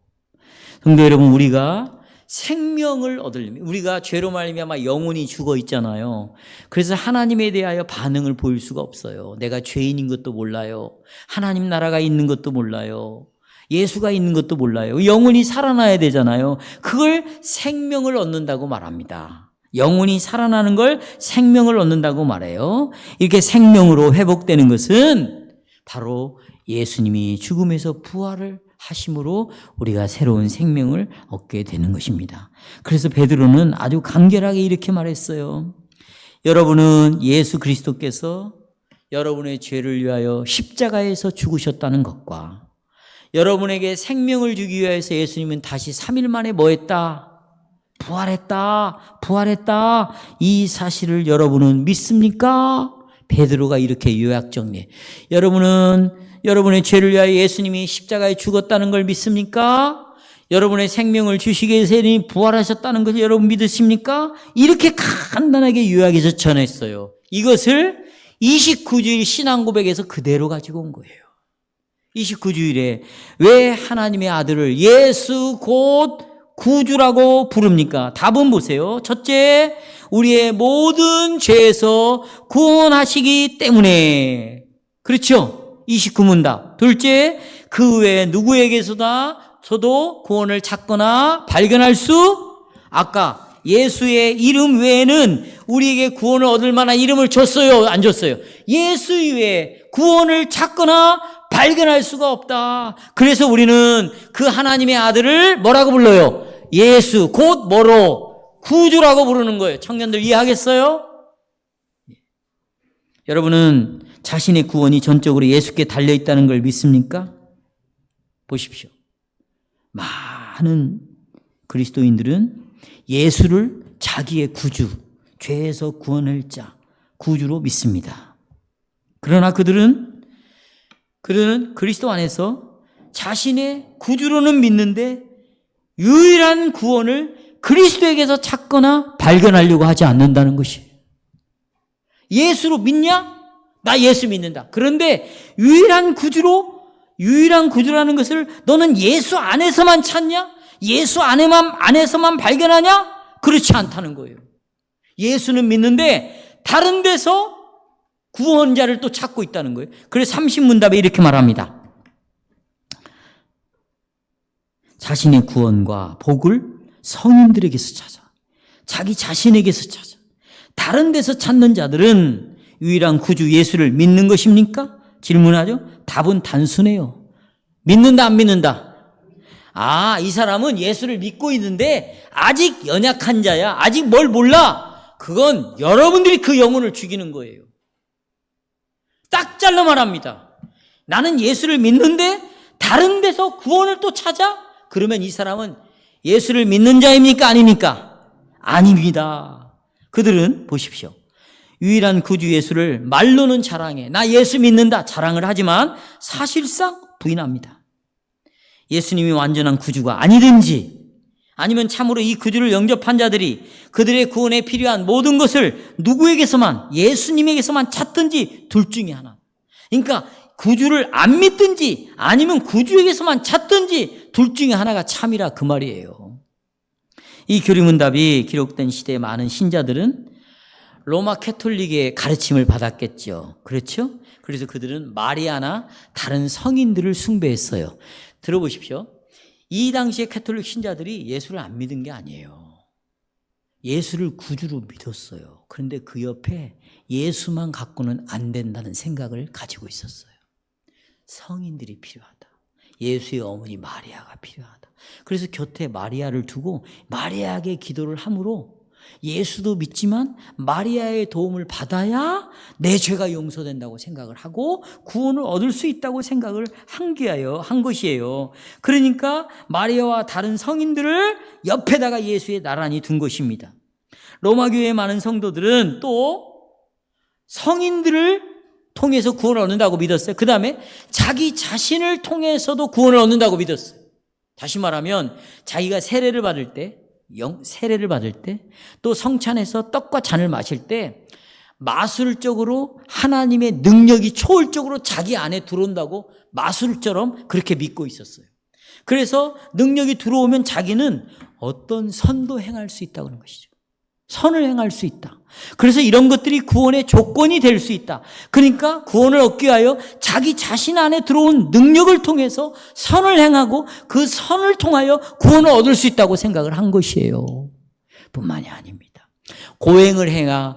성도 여러분, 우리가 생명을 얻으려면, 우리가 죄로 말미암아 영혼이 죽어 있잖아요. 그래서 하나님에 대하여 반응을 보일 수가 없어요. 내가 죄인인 것도 몰라요. 하나님 나라가 있는 것도 몰라요. 예수가 있는 것도 몰라요. 영혼이 살아나야 되잖아요. 그걸 생명을 얻는다고 말합니다. 영혼이 살아나는 걸 생명을 얻는다고 말해요. 이렇게 생명으로 회복되는 것은 바로 예수님이 죽음에서 부활을 하심으로 우리가 새로운 생명을 얻게 되는 것입니다. 그래서 베드로는 아주 간결하게 이렇게 말했어요. 여러분은 예수 그리스도께서 여러분의 죄를 위하여 십자가에서 죽으셨다는 것과 여러분에게 생명을 주기 위해서 예수님은 다시 3일 만에 뭐 했다? 부활했다. 이 사실을 여러분은 믿습니까? 베드로가 이렇게 요약 정리해. 여러분은 여러분의 죄를 위하여 예수님이 십자가에 죽었다는 걸 믿습니까? 여러분의 생명을 주시기 위해서 부활하셨다는 것을 여러분 믿으십니까? 이렇게 간단하게 요약해서 전했어요. 이것을 29주일 신앙 고백에서 그대로 가지고 온 거예요. 29주일에 왜 하나님의 아들을 예수 곧 구주라고 부릅니까? 답은 보세요. 첫째, 우리의 모든 죄에서 구원하시기 때문에. 그렇죠? 29문답. 둘째, 그 외에 누구에게서도 구원을 찾거나 발견할 수, 아까 예수의 이름 외에는 우리에게 구원을 얻을 만한 이름을 줬어요? 안 줬어요? 예수 외에 구원을 찾거나 발견할 수가 없다. 그래서 우리는 그 하나님의 아들을 뭐라고 불러요? 예수, 곧 뭐로? 구주라고 부르는 거예요. 청년들 이해하겠어요? 여러분은 자신의 구원이 전적으로 예수께 달려있다는 걸 믿습니까? 보십시오. 많은 그리스도인들은 예수를 자기의 구주, 죄에서 구원할 자, 구주로 믿습니다. 그러나 그들은 그리스도 안에서 자신의 구주로는 믿는데 유일한 구원을 그리스도에게서 찾거나 발견하려고 하지 않는다는 것이에요. 예수로 믿냐? 나 예수 믿는다. 그런데 유일한 구주라는 것을 너는 예수 안에서만 찾냐? 예수 안에서만 발견하냐? 그렇지 않다는 거예요. 예수는 믿는데 다른 데서 구원자를 또 찾고 있다는 거예요. 그래서 30문답에 이렇게 말합니다. 자신의 구원과 복을 성인들에게서 찾아, 자기 자신에게서 찾아, 다른 데서 찾는 자들은 유일한 구주 예수를 믿는 것입니까? 질문하죠. 답은 단순해요. 믿는다, 안 믿는다? 이 사람은 예수를 믿고 있는데 아직 연약한 자야. 아직 뭘 몰라. 그건 여러분들이 그 영혼을 죽이는 거예요. 딱 잘라 말합니다. 나는 예수를 믿는데 다른 데서 구원을 또 찾아? 그러면 이 사람은 예수를 믿는 자입니까? 아닙니까? 아닙니다. 그들은 보십시오. 유일한 구주 예수를 말로는 자랑해. 나 예수 믿는다. 자랑을 하지만 사실상 부인합니다. 예수님이 완전한 구주가 아니든지 아니면 참으로 이 구주를 영접한 자들이 그들의 구원에 필요한 모든 것을 누구에게서만, 예수님에게서만 찾든지 둘 중에 하나. 그러니까 구주를 안 믿든지 아니면 구주에게서만 찾든지 둘 중에 하나가 참이라 그 말이에요. 이 교리문답이 기록된 시대의 많은 신자들은 로마 캐톨릭의 가르침을 받았겠죠. 그렇죠? 그래서 그들은 마리아나 다른 성인들을 숭배했어요. 들어보십시오. 이 당시의 캐톨릭 신자들이 예수를 안 믿은 게 아니에요. 예수를 구주로 믿었어요. 그런데 그 옆에 예수만 갖고는 안 된다는 생각을 가지고 있었어요. 성인들이 필요하다. 예수의 어머니 마리아가 필요하다. 그래서 곁에 마리아를 두고 마리아에게 기도를 함으로 예수도 믿지만 마리아의 도움을 받아야 내 죄가 용서된다고 생각을 하고 구원을 얻을 수 있다고 생각을 한 것이에요. 그러니까 마리아와 다른 성인들을 옆에다가 예수에 나란히 둔 것입니다. 로마 교회의 많은 성도들은 또 성인들을 통해서 구원을 얻는다고 믿었어요. 그 다음에 자기 자신을 통해서도 구원을 얻는다고 믿었어요. 다시 말하면 자기가 세례를 받을 때 또 성찬에서 떡과 잔을 마실 때 마술적으로 하나님의 능력이 초월적으로 자기 안에 들어온다고 마술처럼 그렇게 믿고 있었어요. 그래서 능력이 들어오면 자기는 어떤 선도 행할 수 있다고 하는 것이죠. 선을 행할 수 있다. 그래서 이런 것들이 구원의 조건이 될 수 있다. 그러니까 구원을 얻기 위하여 자기 자신 안에 들어온 능력을 통해서 선을 행하고 그 선을 통하여 구원을 얻을 수 있다고 생각을 한 것이에요. 뿐만이 아닙니다. 고행을 해야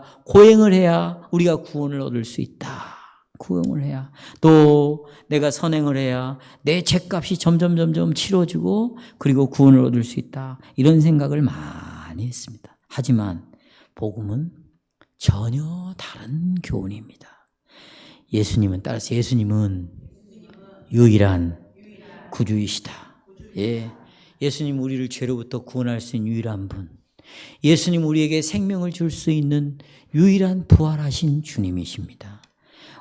우리가 구원을 얻을 수 있다. 구원을 해야. 또 내가 선행을 해야 내 죄값이 점점 치러지고 그리고 구원을 얻을 수 있다. 이런 생각을 많이 했습니다. 하지만 복음은 전혀 다른 교훈입니다. 예수님은 유일한 구주이시다. 예수님 우리를 죄로부터 구원할 수 있는 유일한 분. 예수님 우리에게 생명을 줄 수 있는 유일한 부활하신 주님이십니다.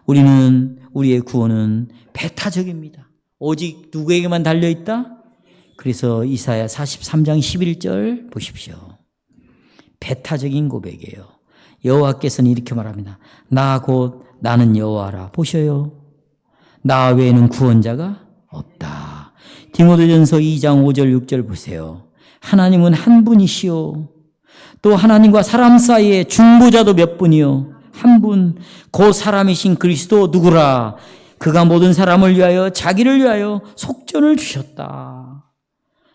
우리의 구원은 배타적입니다. 오직 누구에게만 달려있다? 그래서 이사야 43장 11절 보십시오. 배타적인 고백이에요. 여호와께서는 이렇게 말합니다. 나는 여호와라. 보셔요. 나 외에는 구원자가 없다. 디모데전서 2장 5절 6절 보세요. 하나님은 한 분이시요. 또 하나님과 사람 사이에 중보자도 몇 분이요. 한 분, 그 사람이신 그리스도 누구라. 그가 모든 사람을 위하여 자기를 위하여 속전을 주셨다.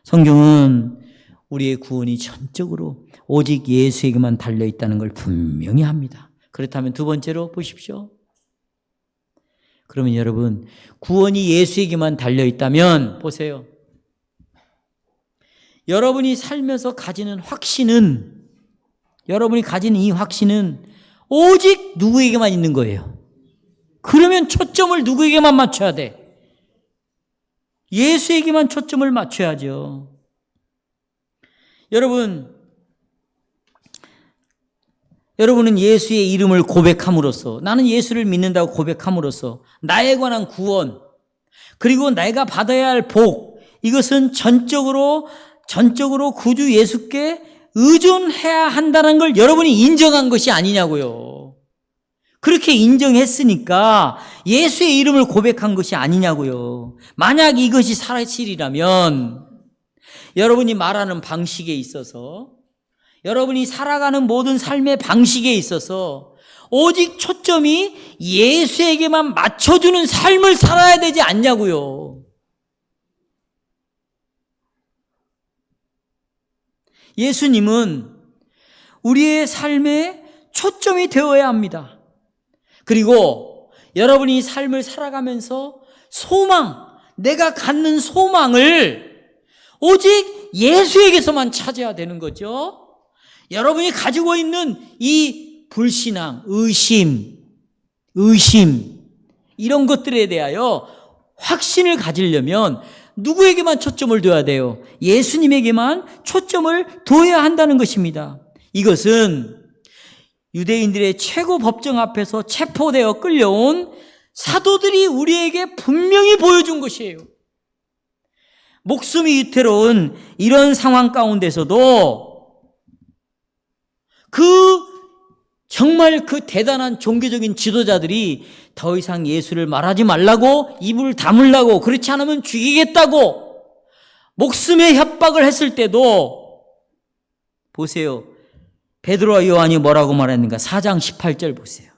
성경은 우리의 구원이 전적으로 오직 예수에게만 달려있다는 걸 분명히 합니다. 그렇다면 두 번째로 보십시오. 그러면 여러분, 구원이 예수에게만 달려있다면 보세요. 여러분이 살면서 가지는 확신은, 여러분이 가진 이 확신은 오직 누구에게만 있는 거예요. 그러면 초점을 누구에게만 맞춰야 돼? 예수에게만 초점을 맞춰야죠. 여러분은 예수의 이름을 고백함으로써, 나는 예수를 믿는다고 고백함으로써 나에 관한 구원, 그리고 내가 받아야 할 복, 이것은 전적으로 구주 예수께 의존해야 한다는 걸 여러분이 인정한 것이 아니냐고요. 그렇게 인정했으니까 예수의 이름을 고백한 것이 아니냐고요. 만약 이것이 사실이라면 여러분이 말하는 방식에 있어서, 여러분이 살아가는 모든 삶의 방식에 있어서 오직 초점이 예수에게만 맞춰주는 삶을 살아야 되지 않냐고요. 예수님은 우리의 삶에 초점이 되어야 합니다. 그리고 여러분이 삶을 살아가면서 내가 갖는 소망을 오직 예수에게서만 찾아야 되는 거죠. 여러분이 가지고 있는 이 불신앙, 의심, 이런 것들에 대하여 확신을 가지려면 누구에게만 초점을 둬야 돼요? 예수님에게만 초점을 둬야 한다는 것입니다. 이것은 유대인들의 최고 법정 앞에서 체포되어 끌려온 사도들이 우리에게 분명히 보여준 것이에요. 목숨이 위태로운 이런 상황 가운데서도 정말 그 대단한 종교적인 지도자들이 더 이상 예수를 말하지 말라고, 입을 다물라고, 그렇지 않으면 죽이겠다고 목숨의 협박을 했을 때도 보세요. 베드로와 요한이 뭐라고 말했는가? 4장 18절 보세요.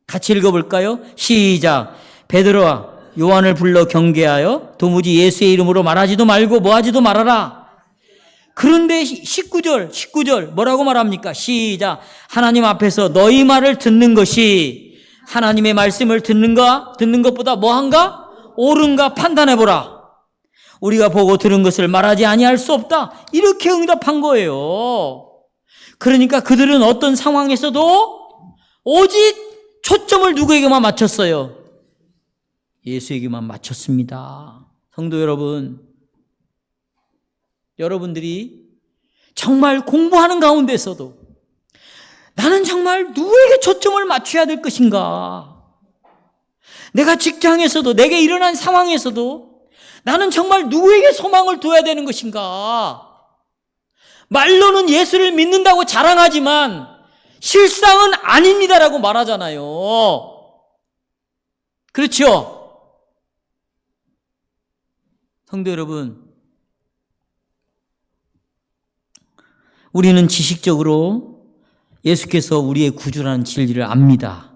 같이 읽어볼까요? 시작. 베드로와 요한을 불러 경계하여 도무지 예수의 이름으로 말하지도 말고 뭐하지도 말아라. 그런데 19절 뭐라고 말합니까? 시작. 하나님 앞에서 너희 말을 듣는 것이 하나님의 말씀을 듣는 것보다 뭐한가? 옳은가 판단해보라. 우리가 보고 들은 것을 말하지 아니할 수 없다. 이렇게 응답한 거예요. 그러니까 그들은 어떤 상황에서도 오직 초점을 누구에게만 맞췄어요? 예수에게만 맞췄습니다. 성도 여러분, 여러분들이 정말 공부하는 가운데서도 나는 정말 누구에게 초점을 맞춰야 될 것인가? 내가 직장에서도, 내게 일어난 상황에서도 나는 정말 누구에게 소망을 둬야 되는 것인가? 말로는 예수를 믿는다고 자랑하지만 실상은 아닙니다라고 말하잖아요. 그렇죠? 성도 여러분, 우리는 지식적으로 예수께서 우리의 구주라는 진리를 압니다.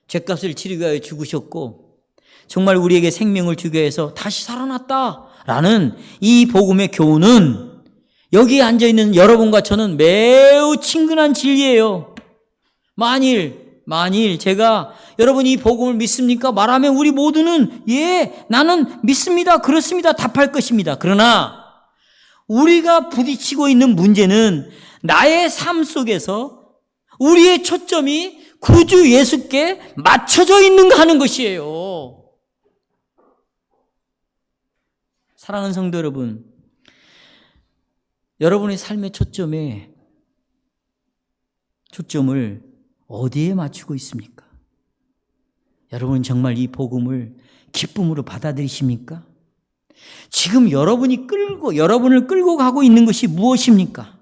죄값을 치르기 위하여 죽으셨고 정말 우리에게 생명을 주기 위해서 다시 살아났다라는 이 복음의 교훈은 여기에 앉아있는 여러분과 저는 매우 친근한 진리예요. 만일 제가 여러분이 이 복음을 믿습니까? 말하면 우리 모두는 나는 믿습니다, 그렇습니다 답할 것입니다. 그러나 우리가 부딪히고 있는 문제는 나의 삶 속에서 우리의 초점이 구주 예수께 맞춰져 있는가 하는 것이에요. 사랑하는 성도 여러분, 여러분의 삶의 초점을 어디에 맞추고 있습니까? 여러분 정말 이 복음을 기쁨으로 받아들이십니까? 지금 여러분을 끌고 가고 있는 것이 무엇입니까?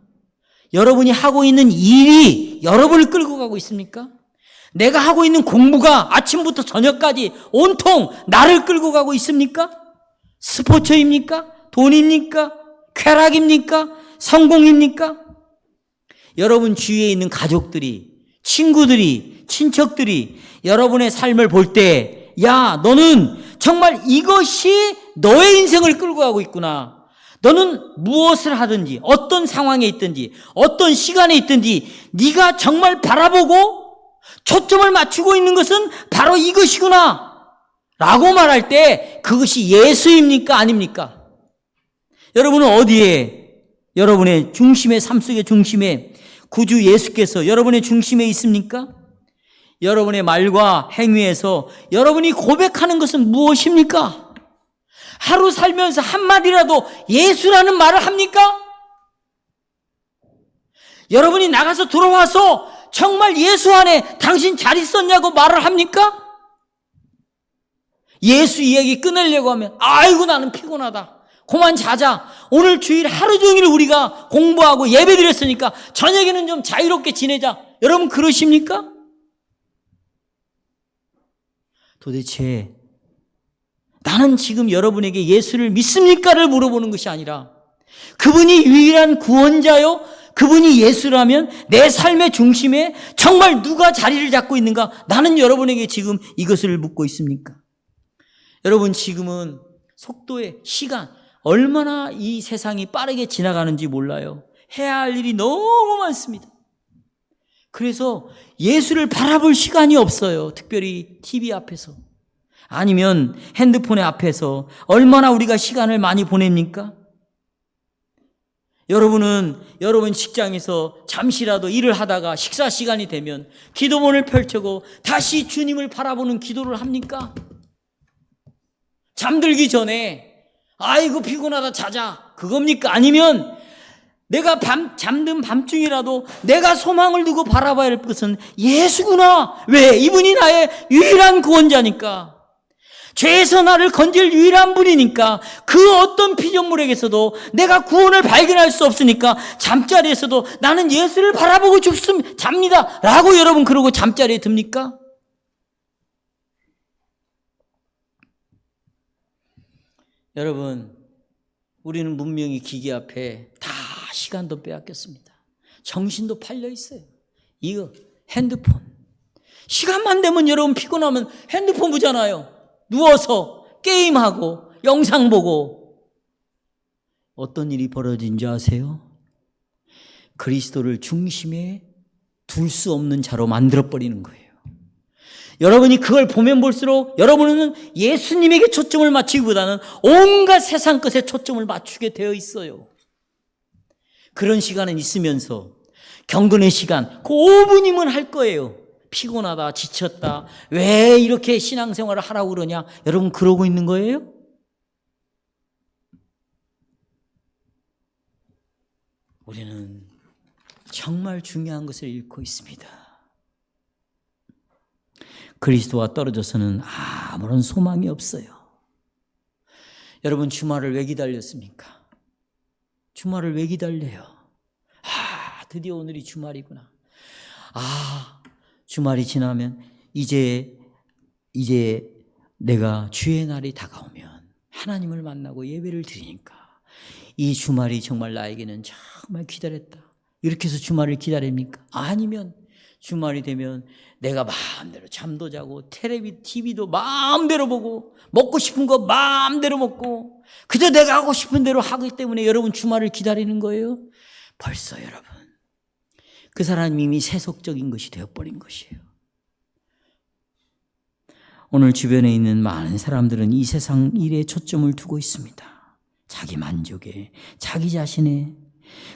여러분이 하고 있는 일이 여러분을 끌고 가고 있습니까? 내가 하고 있는 공부가 아침부터 저녁까지 온통 나를 끌고 가고 있습니까? 스포츠입니까? 돈입니까? 쾌락입니까? 성공입니까? 여러분 주위에 있는 가족들이, 친구들이, 친척들이 여러분의 삶을 볼 때, 야, 너는 정말 이것이 너의 인생을 끌고 가고 있구나. 너는 무엇을 하든지, 어떤 상황에 있든지, 어떤 시간에 있든지 네가 정말 바라보고 초점을 맞추고 있는 것은 바로 이것이구나 라고 말할 때 그것이 예수입니까? 아닙니까? 여러분은 어디에, 여러분의 중심의 삶 속의 중심에 구주 예수께서 여러분의 중심에 있습니까? 여러분의 말과 행위에서 여러분이 고백하는 것은 무엇입니까? 하루 살면서 한마디라도 예수라는 말을 합니까? 여러분이 나가서 돌아와서 정말 예수 안에 당신 잘 있었냐고 말을 합니까? 예수 이야기 끊으려고 하면 아이고 나는 피곤하다. 그만 자자. 오늘 주일 하루 종일 우리가 공부하고 예배 드렸으니까 저녁에는 좀 자유롭게 지내자. 여러분 그러십니까? 도대체 나는 지금 여러분에게 예수를 믿습니까를 물어보는 것이 아니라 그분이 유일한 구원자요? 그분이 예수라면 내 삶의 중심에 정말 누가 자리를 잡고 있는가? 나는 여러분에게 지금 이것을 묻고 있습니까? 여러분 지금은 속도의 시간 얼마나 이 세상이 빠르게 지나가는지 몰라요. 해야 할 일이 너무 많습니다. 그래서 예수를 바라볼 시간이 없어요. 특별히 TV 앞에서 아니면 핸드폰의 앞에서 얼마나 우리가 시간을 많이 보냅니까? 여러분은 여러분 직장에서 잠시라도 일을 하다가 식사 시간이 되면 기도문을 펼치고 다시 주님을 바라보는 기도를 합니까? 잠들기 전에 아이고 피곤하다 자자 그겁니까? 아니면 내가 잠든 밤중이라도 내가 소망을 두고 바라봐야 할 것은 예수구나. 왜? 이분이 나의 유일한 구원자니까. 죄에서 나를 건질 유일한 분이니까. 그 어떤 피조물에게서도 내가 구원을 발견할 수 없으니까 잠자리에서도 나는 예수를 바라보고 잡니다 라고 여러분 그러고 잠자리에 듭니까? 여러분 우리는 문명이 기계 앞에 다 시간도 빼앗겼습니다. 정신도 팔려 있어요. 이거 핸드폰 시간만 되면 여러분 피곤하면 핸드폰 보잖아요. 누워서 게임하고 영상 보고. 어떤 일이 벌어진지 아세요? 그리스도를 중심에 둘 수 없는 자로 만들어버리는 거예요. 여러분이 그걸 보면 볼수록 여러분은 예수님에게 초점을 맞추기보다는 온갖 세상 것에 초점을 맞추게 되어 있어요. 그런 시간은 있으면서 경건의 시간 그 5분이면 할 거예요. 피곤하다 지쳤다 왜 이렇게 신앙생활을 하라고 그러냐. 여러분 그러고 있는 거예요? 우리는 정말 중요한 것을 잃고 있습니다. 그리스도와 떨어져서는 아무런 소망이 없어요. 여러분 주말을 왜 기다렸습니까? 주말을 왜 기다려요? 드디어 오늘이 주말이구나. 주말이 지나면 이제 내가 주의 날이 다가오면 하나님을 만나고 예배를 드리니까 이 주말이 정말 나에게는 정말 기다렸다. 이렇게 해서 주말을 기다립니까? 아니면 주말이 되면 내가 마음대로 잠도 자고 TV도 마음대로 보고 먹고 싶은 거 마음대로 먹고 그저 내가 하고 싶은 대로 하기 때문에 여러분 주말을 기다리는 거예요? 벌써 여러분 그 사람이 이미 세속적인 것이 되어버린 것이에요. 오늘 주변에 있는 많은 사람들은 이 세상 일에 초점을 두고 있습니다. 자기 만족에, 자기 자신에.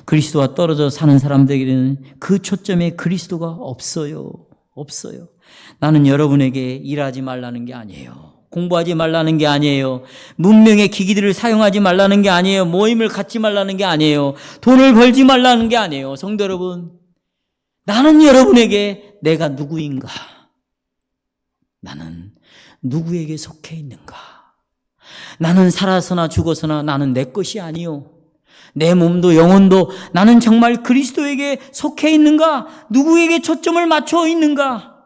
그리스도와 떨어져 사는 사람들에게는 그 초점에 그리스도가 없어요. 나는 여러분에게 일하지 말라는 게 아니에요. 공부하지 말라는 게 아니에요. 문명의 기기들을 사용하지 말라는 게 아니에요. 모임을 갖지 말라는 게 아니에요. 돈을 벌지 말라는 게 아니에요. 성도 여러분, 나는 여러분에게 내가 누구인가? 나는 누구에게 속해 있는가? 나는 살아서나 죽어서나 나는 내 것이 아니요. 내 몸도 영혼도 나는 정말 그리스도에게 속해 있는가? 누구에게 초점을 맞춰 있는가?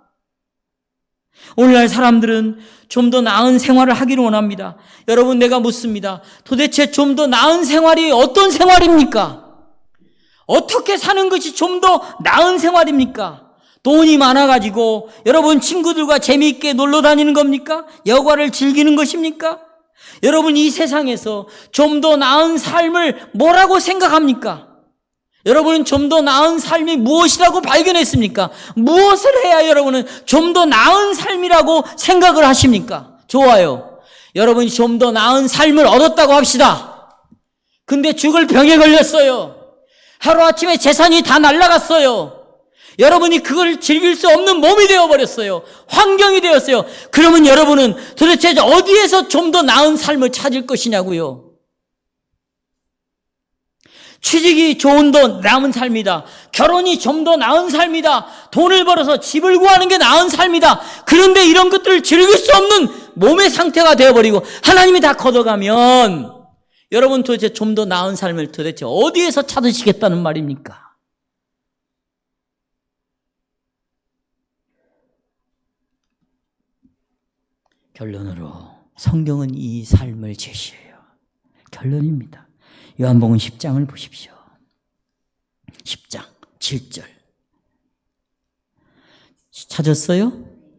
오늘날 사람들은 좀 더 나은 생활을 하기를 원합니다. 여러분 내가 묻습니다. 도대체 좀 더 나은 생활이 어떤 생활입니까? 어떻게 사는 것이 좀 더 나은 생활입니까? 돈이 많아가지고 여러분 친구들과 재미있게 놀러 다니는 겁니까? 여가를 즐기는 것입니까? 여러분 이 세상에서 좀 더 나은 삶을 뭐라고 생각합니까? 여러분은 좀 더 나은 삶이 무엇이라고 발견했습니까? 무엇을 해야 여러분은 좀 더 나은 삶이라고 생각을 하십니까? 좋아요. 여러분이 좀 더 나은 삶을 얻었다고 합시다. 근데 죽을 병에 걸렸어요. 하루아침에 재산이 다 날아갔어요. 여러분이 그걸 즐길 수 없는 몸이 되어버렸어요. 환경이 되었어요. 그러면 여러분은 도대체 어디에서 좀 더 나은 삶을 찾을 것이냐고요. 취직이 좀 더 나은 삶이다. 결혼이 좀 더 나은 삶이다. 돈을 벌어서 집을 구하는 게 나은 삶이다. 그런데 이런 것들을 즐길 수 없는 몸의 상태가 되어버리고 하나님이 다 걷어가면 여러분 도대체 좀 더 나은 삶을 도대체 어디에서 찾으시겠다는 말입니까? 결론으로 성경은 이 삶을 제시해요. 결론입니다. 요한복음 10장을 보십시오. 10장 7절. 찾았어요?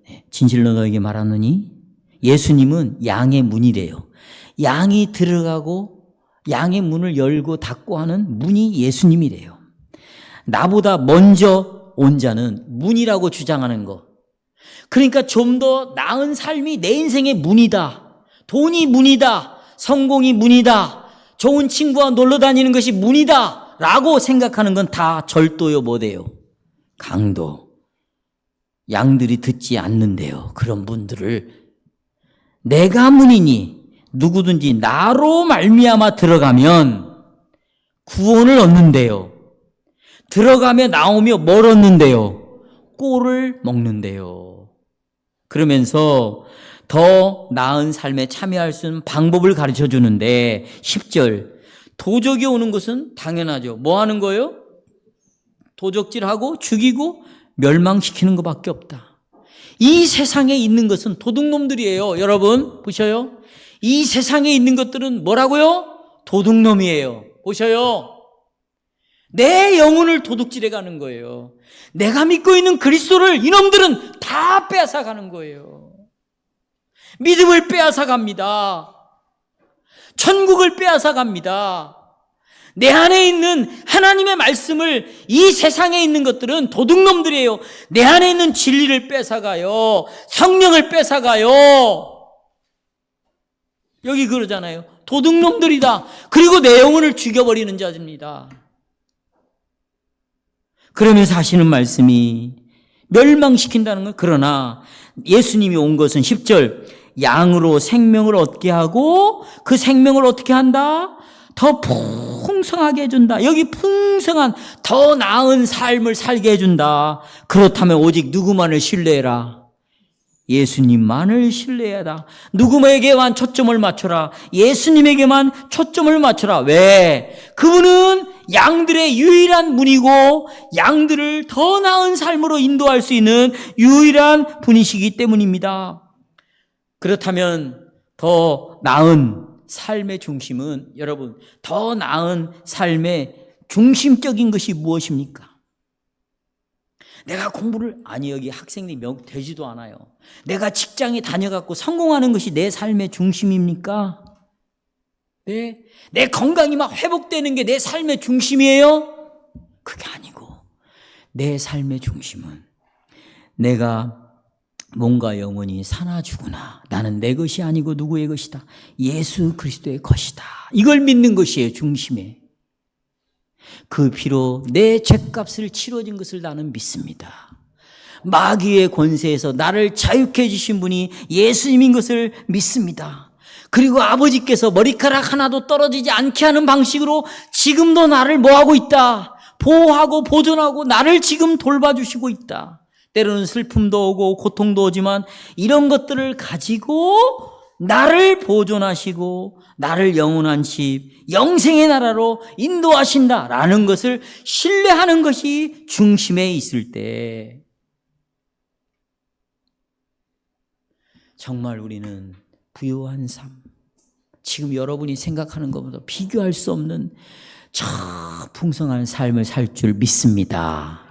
네. 진실로 너에게 말하노니 예수님은 양의 문이래요. 양이 들어가고 양의 문을 열고 닫고 하는 문이 예수님이래요. 나보다 먼저 온 자는 문이라고 주장하는 거. 그러니까 좀 더 나은 삶이 내 인생의 문이다. 돈이 문이다. 성공이 문이다. 좋은 친구와 놀러 다니는 것이 문이다. 라고 생각하는 건 다 절도요 뭐대요? 강도. 양들이 듣지 않는데요. 그런 분들을 내가 문이니 누구든지 나로 말미암아 들어가면 구원을 얻는데요. 들어가며 나오며 뭘 얻는데요? 꼴을 먹는데요. 그러면서 더 나은 삶에 참여할 수 있는 방법을 가르쳐 주는데 10절 도적이 오는 것은 당연하죠. 뭐 하는 거예요? 도적질하고 죽이고 멸망시키는 것밖에 없다. 이 세상에 있는 것은 도둑놈들이에요. 여러분 보셔요. 이 세상에 있는 것들은 뭐라고요? 도둑놈이에요. 보셔요. 내 영혼을 도둑질해 가는 거예요. 내가 믿고 있는 그리스도를 이놈들은 다 빼앗아 가는 거예요. 믿음을 빼앗아 갑니다. 천국을 빼앗아 갑니다. 내 안에 있는 하나님의 말씀을 이 세상에 있는 것들은 도둑놈들이에요. 내 안에 있는 진리를 뺏어가요. 성령을 뺏어가요. 여기 그러잖아요. 도둑놈들이다. 그리고 내 영혼을 죽여버리는 자입니다. 그러면서 하시는 말씀이 멸망시킨다는 건 그러나 예수님이 온 것은 10절 양으로 생명을 얻게 하고 그 생명을 어떻게 한다? 더 풍성하게 해준다. 여기 풍성한 더 나은 삶을 살게 해준다. 그렇다면 오직 누구만을 신뢰해라? 예수님만을 신뢰해라. 누구에게만 초점을 맞춰라. 예수님에게만 초점을 맞춰라. 왜? 그분은 양들의 유일한 문이고 양들을 더 나은 삶으로 인도할 수 있는 유일한 분이시기 때문입니다. 그렇다면 더 나은 삶의 중심은 여러분 더 나은 삶의 중심적인 것이 무엇입니까? 내가 공부를 아니 여기 학생들이 되지도 않아요. 내가 직장에 다녀갖고 성공하는 것이 내 삶의 중심입니까? 네? 내 건강이 막 회복되는 게 내 삶의 중심이에요? 그게 아니고 내 삶의 중심은 내가 몸과 영혼이 사나 죽으나 나는 내 것이 아니고 누구의 것이다? 예수 그리스도의 것이다. 이걸 믿는 것이에요. 중심에. 그 피로 내 죄값을 치러진 것을 나는 믿습니다. 마귀의 권세에서 나를 자유케 해주신 분이 예수님인 것을 믿습니다. 그리고 아버지께서 머리카락 하나도 떨어지지 않게 하는 방식으로 지금도 나를 뭐하고 있다? 보호하고 보존하고 나를 지금 돌봐주시고 있다. 때로는 슬픔도 오고 고통도 오지만 이런 것들을 가지고 나를 보존하시고 나를 영원한 집, 영생의 나라로 인도하신다라는 것을 신뢰하는 것이 중심에 있을 때 정말 우리는 부유한 삶, 지금 여러분이 생각하는 것보다 비교할 수 없는 저 풍성한 삶을 살 줄 믿습니다.